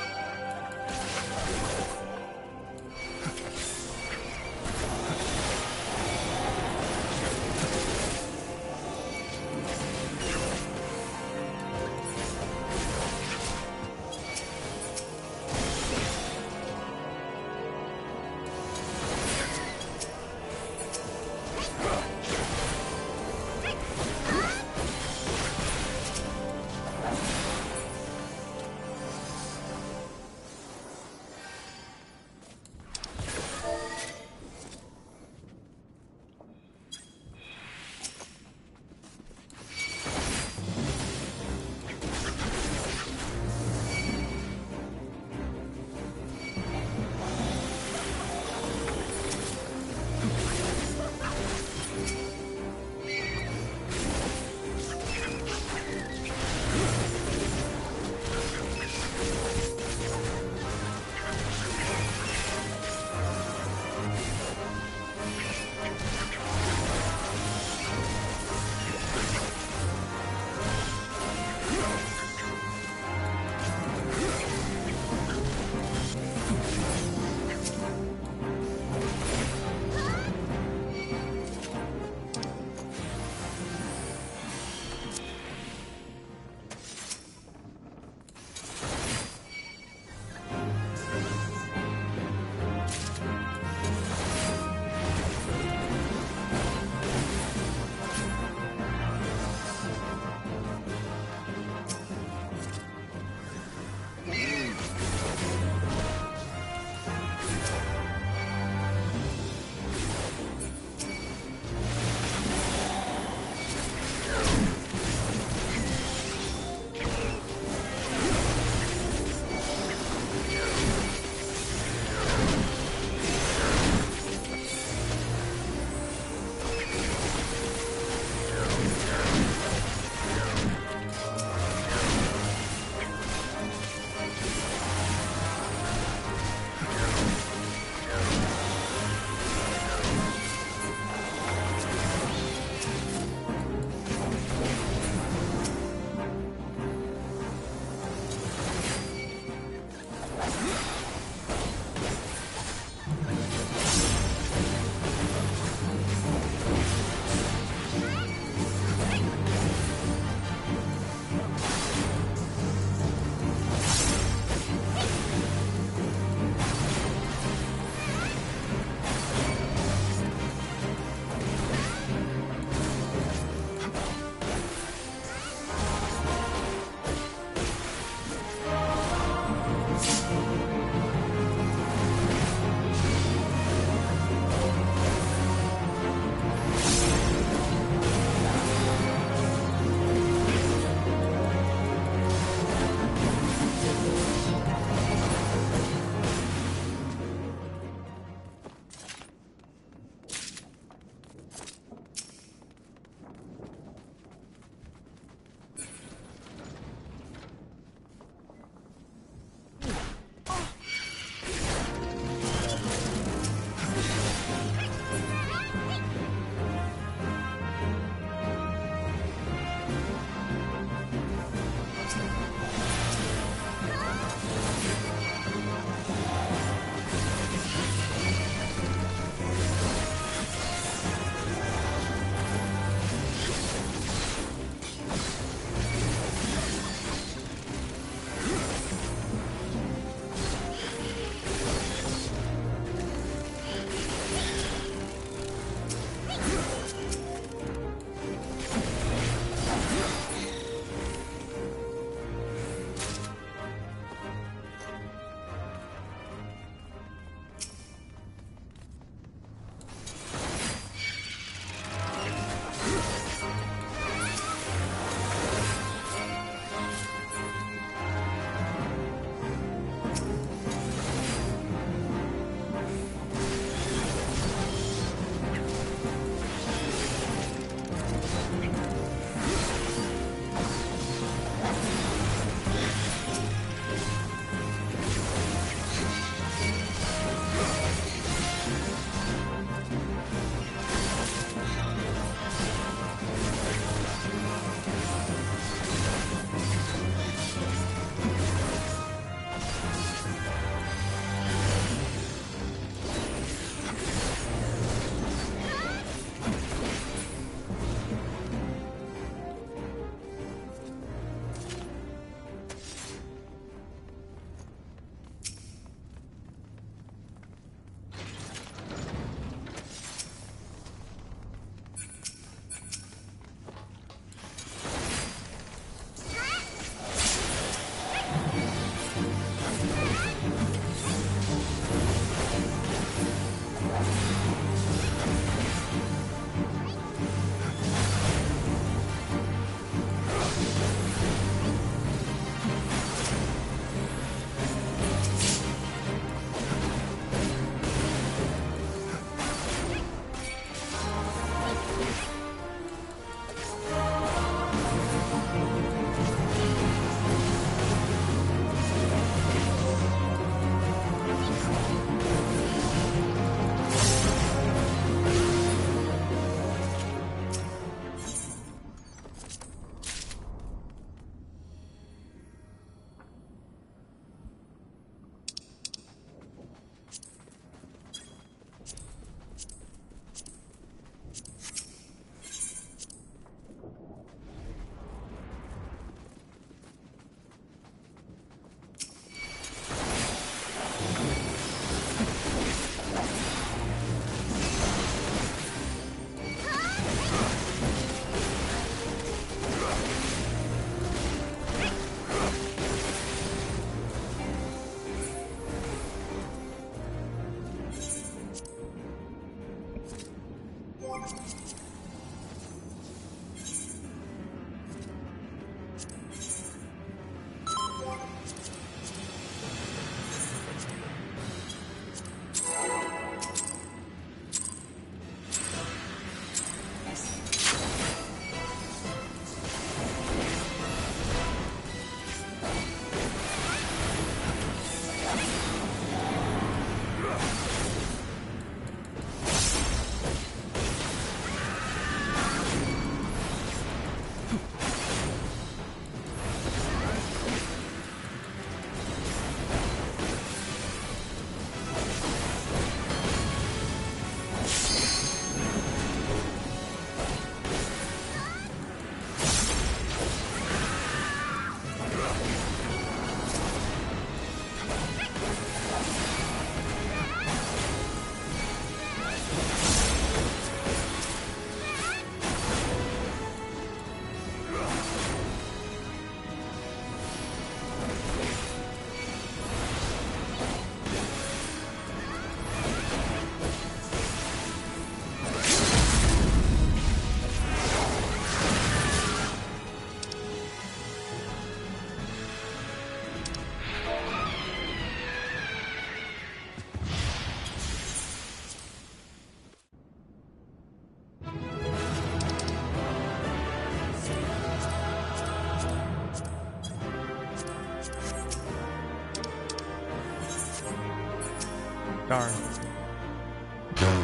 Darn.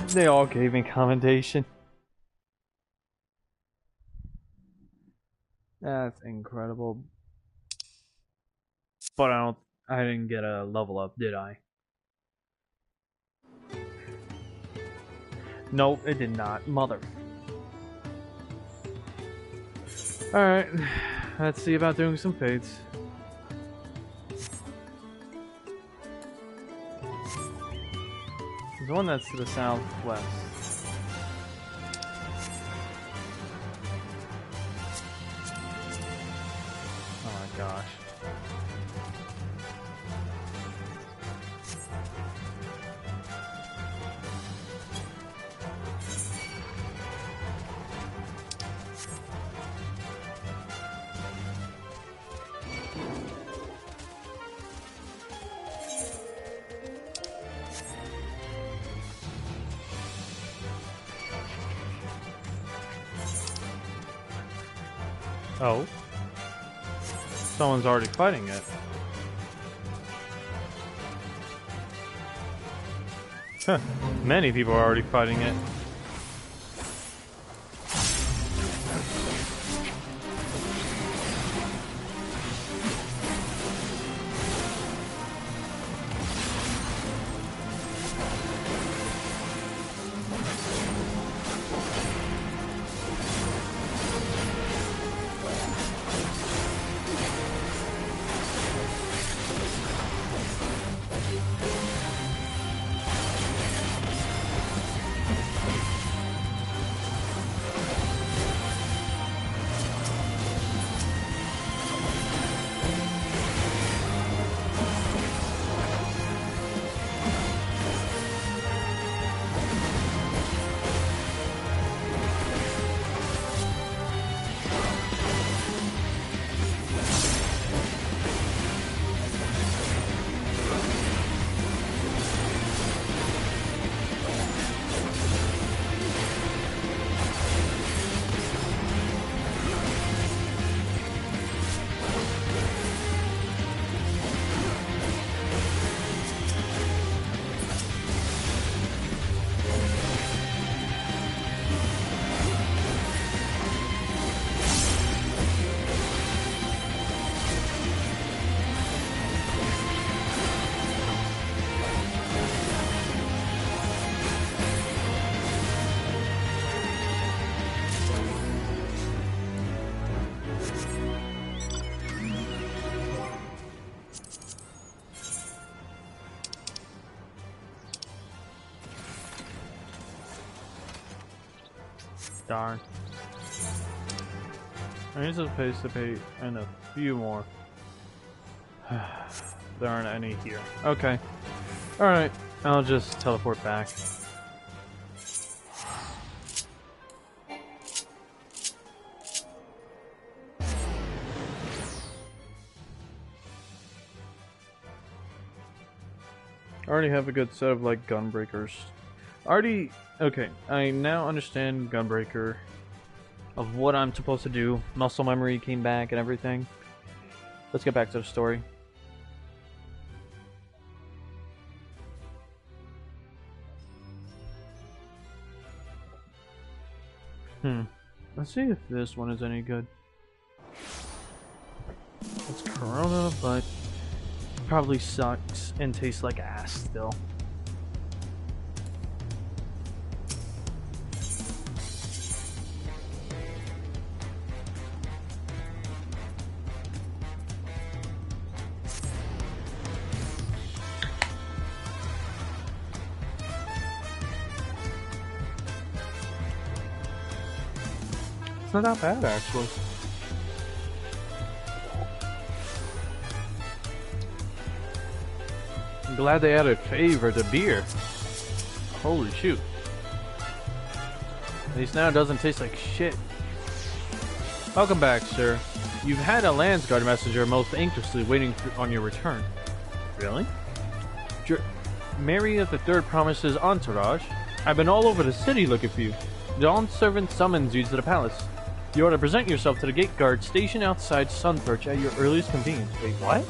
They all gave me commendation. That's incredible. But I didn't get a level up, did I? Nope, it did not. Mother. Alright, let's see about doing some fades. There's one that's to the southwest. Oh my gosh. Oh. Someone's already fighting it. Huh. Many people are already fighting it. Darn. I need to participate in a few more. There aren't any here. Okay. Alright, I'll just teleport back. already have a good set of like gunbreakers. Okay, I now understand gunbreaker of what I'm supposed to do. Muscle memory came back and everything. Let's get back to the story. Let's see if this one is any good. It's Corona, but probably sucks and tastes like ass still. It's not that bad, actually. I'm glad they added flavor to beer. Holy shoot. At least now it doesn't taste like shit. Welcome back, sir. You've had a Landsguard messenger most anxiously waiting on your return. Really? Mary of the Third promises entourage. I've been all over the city looking for you. The Dawn servant summons you to the palace. You are to present yourself to the gate guard stationed outside Sunperch at your earliest convenience. Wait, what?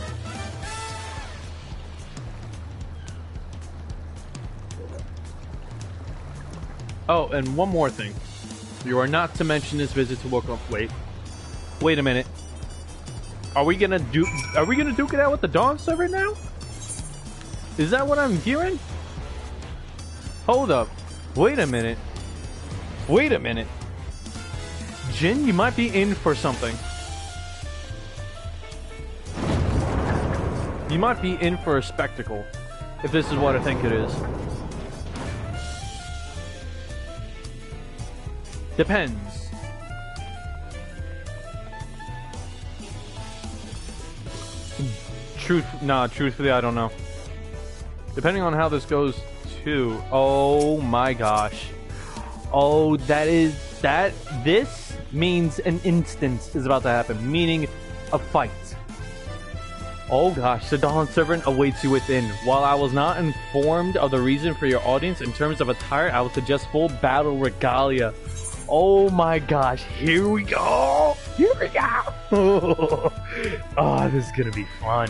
Oh, and one more thing. You are not to mention this visit to Woke Up. Wait a minute. Are we gonna duke it out with the Dawn servant now? Is that what I'm hearing? Hold up. Wait a minute. Jin, you might be in for something. You might be in for a spectacle, if this is what I think it is. Depends. Truthfully, I don't know. Depending on how this goes, too. Oh my gosh. Oh, this means an instance is about to happen, meaning a fight. Oh gosh, the Dawn Servant awaits you within. While I was not informed of the reason for your audience in terms of attire, I would suggest full battle regalia. Oh my gosh, here we go! Here we go! Oh, this is gonna be fun.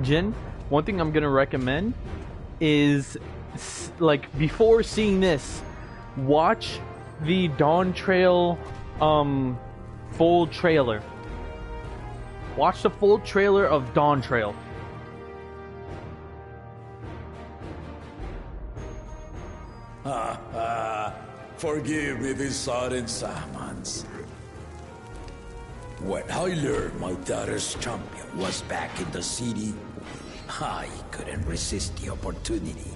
Jin, one thing I'm gonna recommend is, like, before seeing this, watch the Dawntrail full trailer. Watch the full trailer of Dawntrail. Forgive me this sudden summons. When I learned my daughter's champion was back in the city, I couldn't resist the opportunity.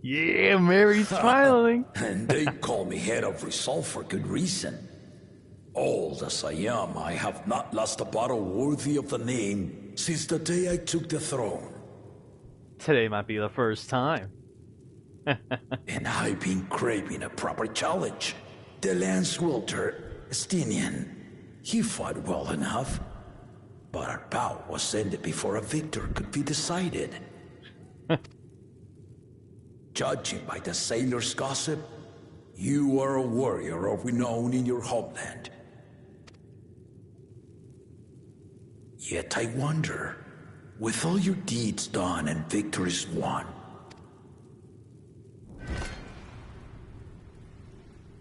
Yeah, Mary's smiling. And they call me head of resolve for good reason. Old as I am, I have not lost a battle worthy of the name since the day I took the throne. Today might be the first time. And I've been craving a proper challenge. The Lance Wilter, Estinian, he fought well enough, but our bout was ended before a victor could be decided. Judging by the sailors' gossip, you are a warrior of renown in your homeland. Yet I wonder, with all your deeds done and victories won,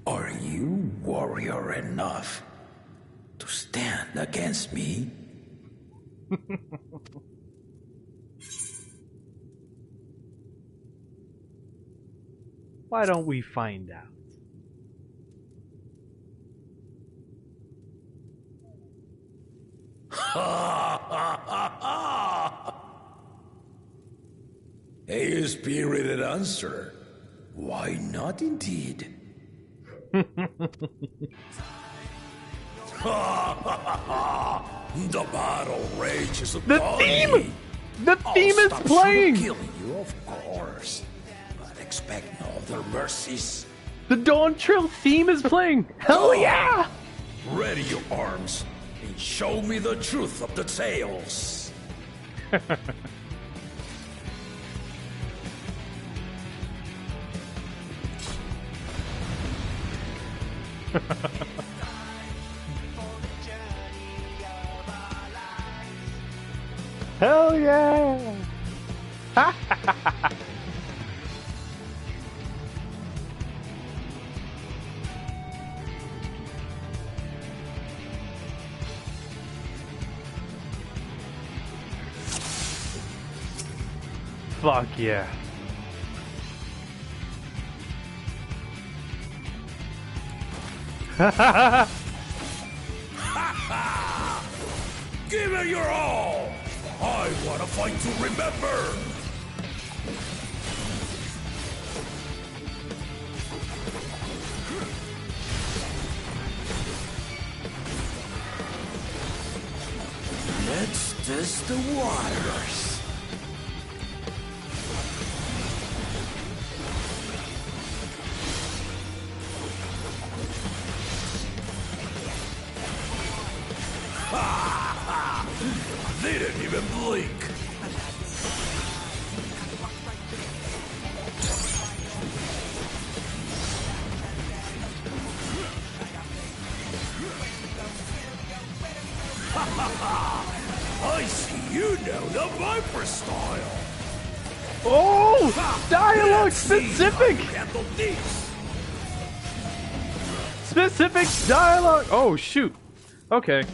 are you warrior enough to stand against me? Why don't we find out? A spirited answer. Why not, indeed? The battle rages upon me. The theme is playing! Killing you, of course. But expect no other mercies. The Dawntrail theme is playing! Hell yeah! Ready your arms and show me the truth of the tales. Hell yeah! Fuck yeah. Give it your all. I want to fight to remember. Let's test the waters. They didn't even blink. I see you know the Viper style. Oh! Dialogue specific! Handle these. Specific dialogue! Oh, shoot. Okay.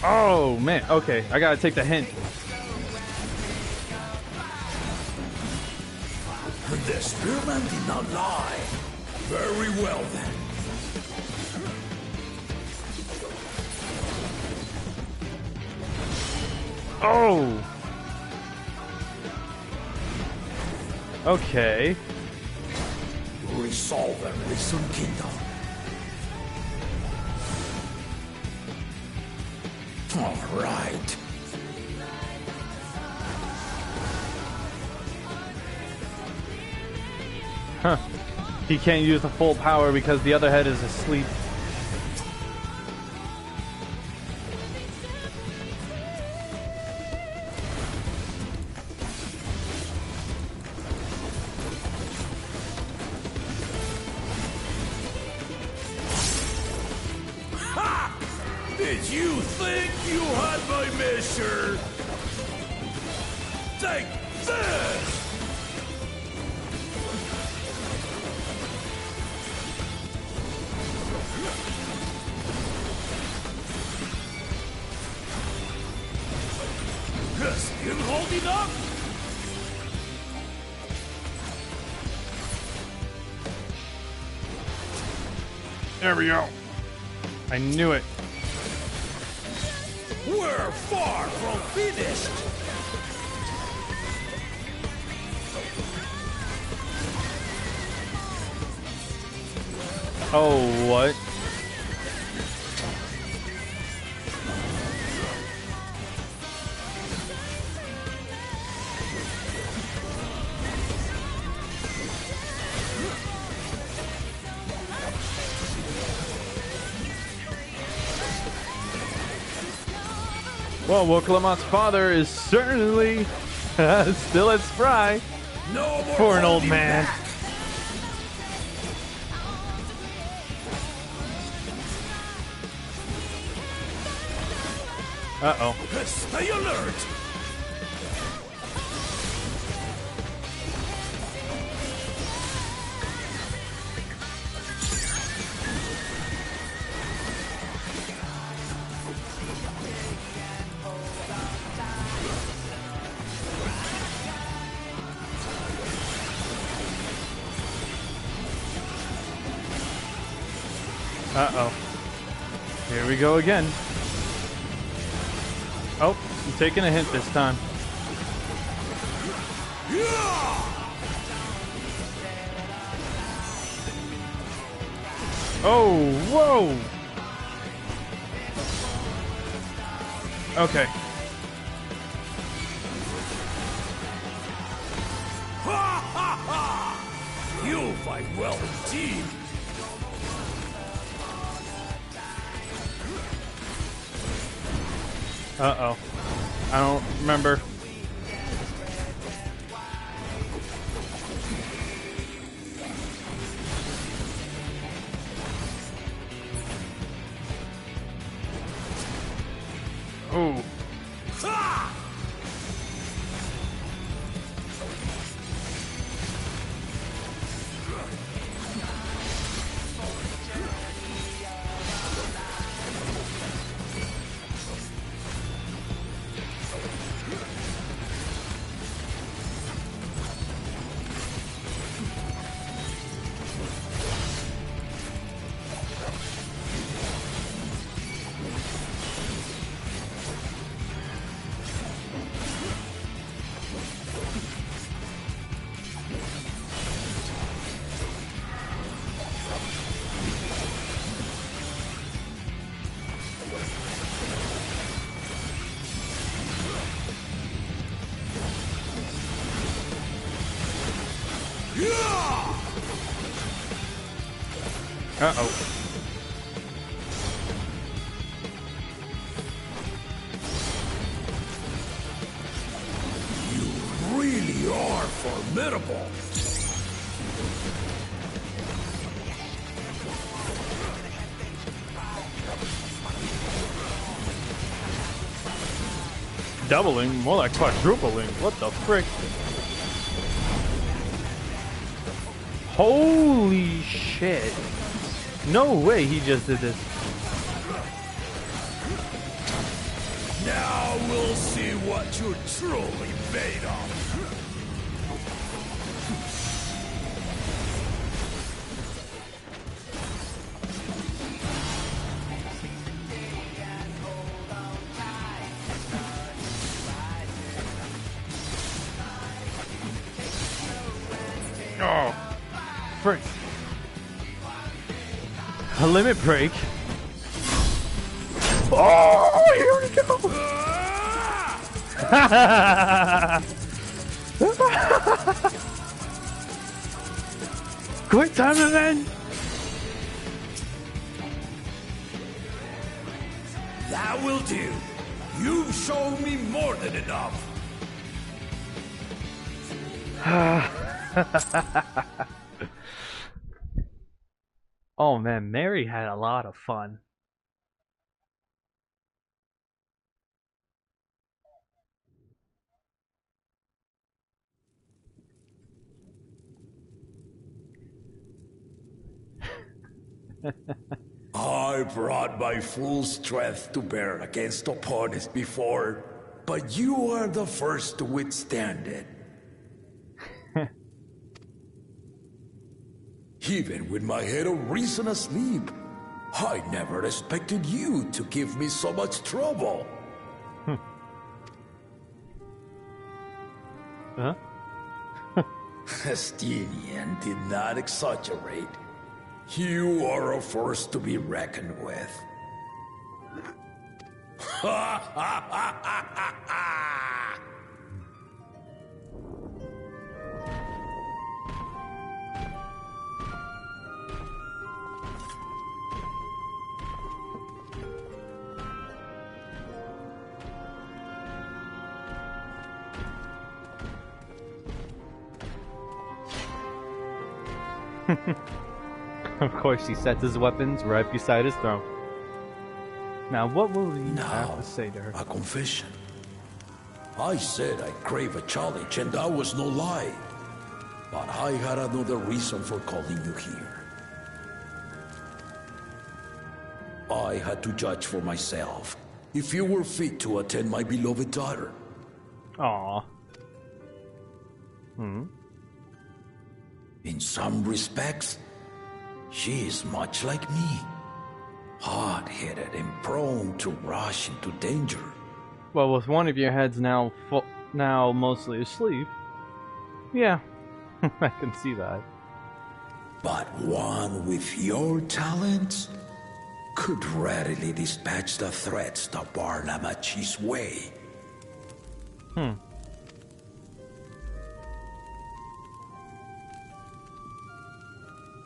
Oh, man. Okay, I gotta take the hint. The spearman did not lie. Very well, then. Oh! Okay. Resolve the Risen Kingdom. All right. Huh. He can't use the full power because the other head is asleep. Ha! Did you think you had my measure? Take this! Still holding up? There we go. I knew it. We're far from finished. Oh, what? Well, Woklamat's father is certainly still as spry No more for an old holding man. back. Uh-oh. Stay alert. Uh-oh. Here we go again. Oh, I'm taking a hint this time. Oh, whoa! Okay. You fight well indeed. Uh-oh. I don't remember. Oh. Uh-oh. You really are formidable. Doubling? More like quadrupling. What the frick? Holy shit. No way he just did this. Now we'll see what you're truly made of. Oh. Frick. A limit break. Oh, here we go. Quick time event. That will do. You've shown me more than enough. Oh man, Mary had a lot of fun. I brought my full strength to bear against opponents before, but you are the first to withstand it. Even with my head of reason asleep, I never expected you to give me so much trouble. Huh? Estinian did not exaggerate. You are a force to be reckoned with. Of course, he sets his weapons right beside his throne. Now, what will he have to say to her? A confession. I said I crave a challenge, and that was no lie. But I had another reason for calling you here. I had to judge for myself if you were fit to attend my beloved daughter. Aww. In some respects, she is much like me. hot-headed and prone to rush into danger. Well, with one of your heads now mostly asleep, yeah, I can see that. But one with your talents could readily dispatch the threats that bar Lamachi's way.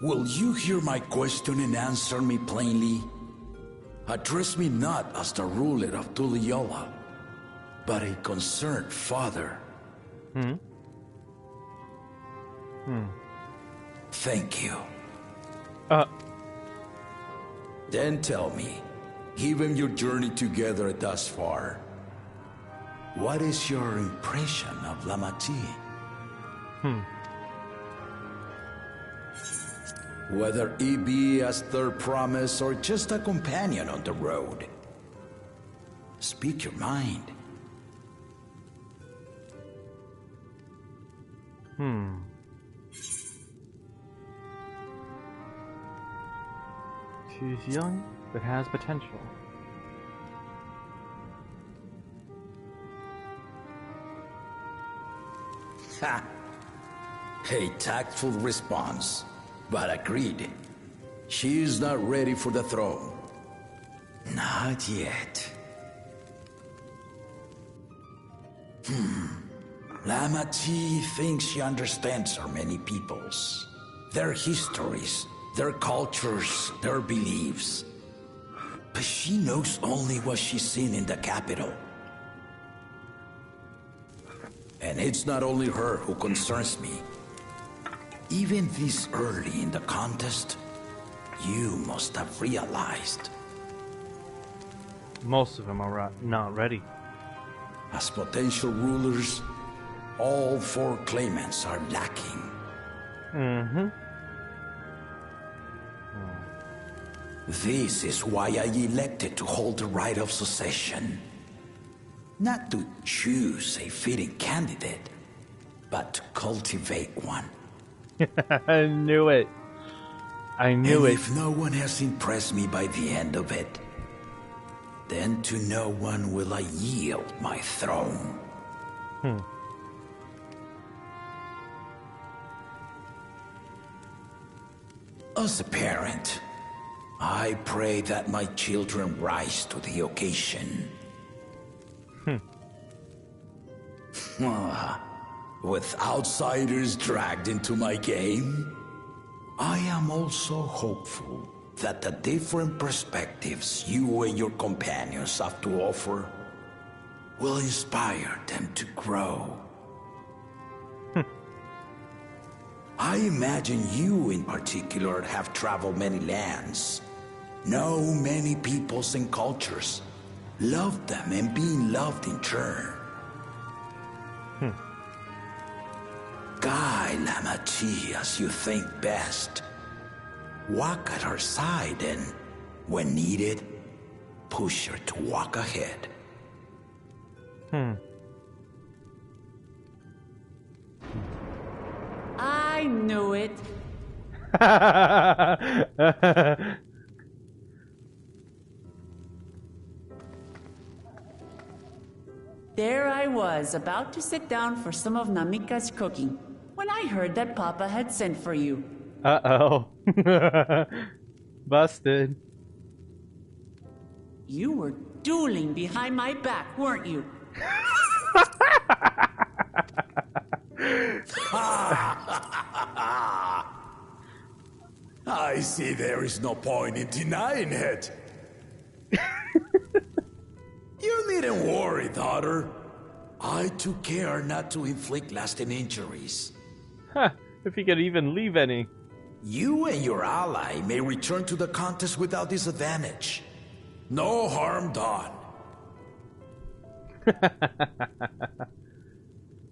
Will you hear my question and answer me plainly? Address me not as the ruler of Tuliola, but a concerned father. Thank you. Then tell me, given your journey together thus far, what is your impression of Lamachi? Whether he be as third promise or just a companion on the road. Speak your mind. She's young, but has potential. Ha! A tactful response, but agreed. She is not ready for the throne. Not yet. Lamachi thinks she understands our many peoples, their histories, their cultures, their beliefs. But she knows only what she's seen in the capital. And it's not only her who concerns me. Even this early in the contest, you must have realized. Most of them are not ready. As potential rulers, all four claimants are lacking. This is why I elected to hold the right of succession. Not to choose a fitting candidate, but to cultivate one. I knew it. I knew it. If no one has impressed me by the end of it, then to no one will I yield my throne. As a parent, I pray that my children rise to the occasion. With outsiders dragged into my game, I am also hopeful that the different perspectives you and your companions have to offer will inspire them to grow. I imagine you in particular have traveled many lands, know many peoples and cultures, loved them and being loved in turn. Guide Lamachi as you think best. Walk at her side and, when needed, push her to walk ahead. I knew it. There I was, about to sit down for some of Namika's cooking, when I heard that Papa had sent for you. Uh-oh. Busted. You were dueling behind my back, weren't you? I see there is no point in denying it. You needn't worry, daughter. I took care not to inflict lasting injuries. If he could even leave any. You and your ally may return to the contest without disadvantage. No harm done.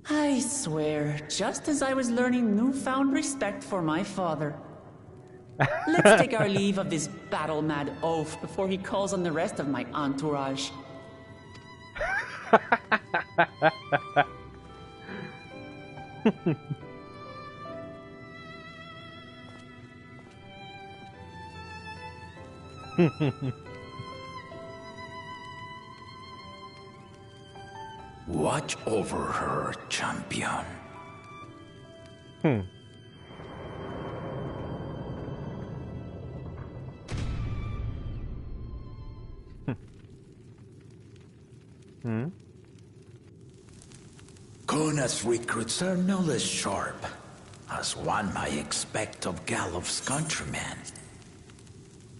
I swear, just as I was learning newfound respect for my father. Let's take our leave of this battle-mad oaf before he calls on the rest of my entourage. Watch over her, champion. Hmm. Hmm? Kona's recruits are no less sharp, as one might expect of Galof's countrymen.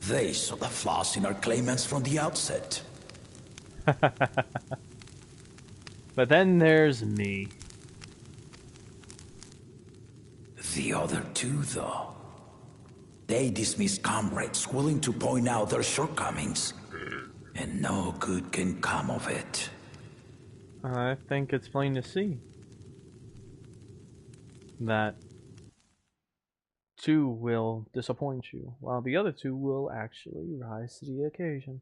They saw the flaws in our claimants from the outset. But then there's me. The other two, though, they dismiss comrades willing to point out their shortcomings, and no good can come of it. I think it's plain to see that two will disappoint you, while the other two will actually rise to the occasion.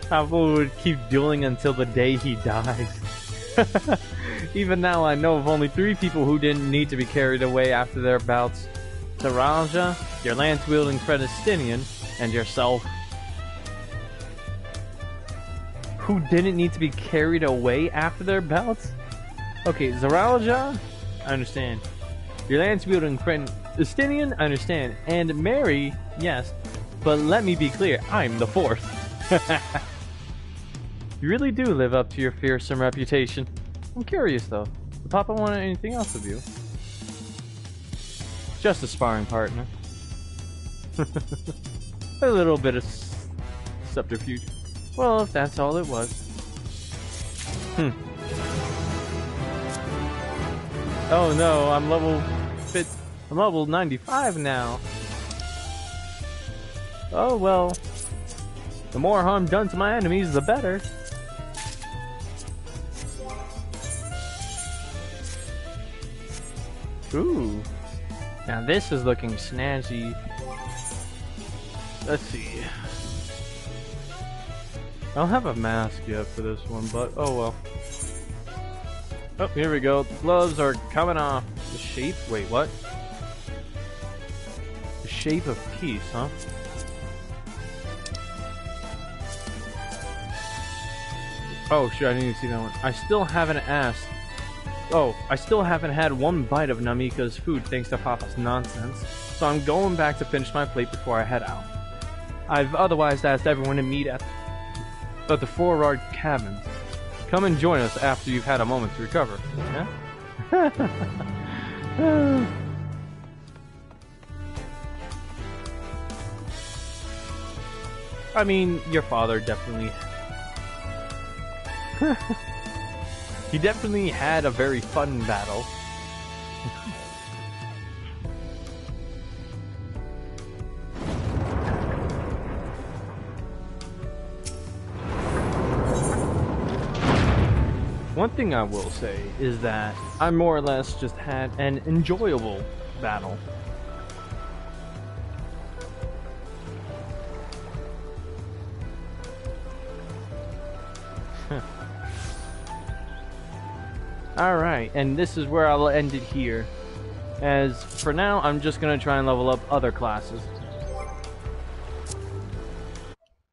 Pablo would keep dueling until the day he dies. Even now, I know of only 3 people who didn't need to be carried away after their bouts. Zaralja, your lance-wielding friend Estinian, and yourself. Who didn't need to be carried away after their bouts? Okay, Zaralja, I understand. Your lance-wielding friend Estinian, I understand. And Mary, yes. But let me be clear, I'm the 4th. You really do live up to your fearsome reputation. I'm curious though, did Papa want anything else of you? Just a sparring partner. A little bit of subterfuge. Well, if that's all it was. Oh no, I'm level 95 now. Oh well. The more harm done to my enemies, the better. Ooh. Now this is looking snazzy. Let's see. I don't have a mask yet for this one, but oh well. Oh, here we go. The gloves are coming off. The shape? Wait, what? The shape of peace, huh? Oh shit, I didn't even see that one. I still haven't asked. Oh, I still haven't had one bite of Namika's food thanks to Papa's nonsense. So I'm going back to finish my plate before I head out. I've otherwise asked everyone to meet at the Forward cabins. Come and join us after you've had a moment to recover. Yeah? I mean, your father definitely... He definitely had a very fun battle. One thing I will say is that I more or less just had an enjoyable battle. Alright, and this is where I'll end it here. As for now, I'm just gonna try and level up other classes.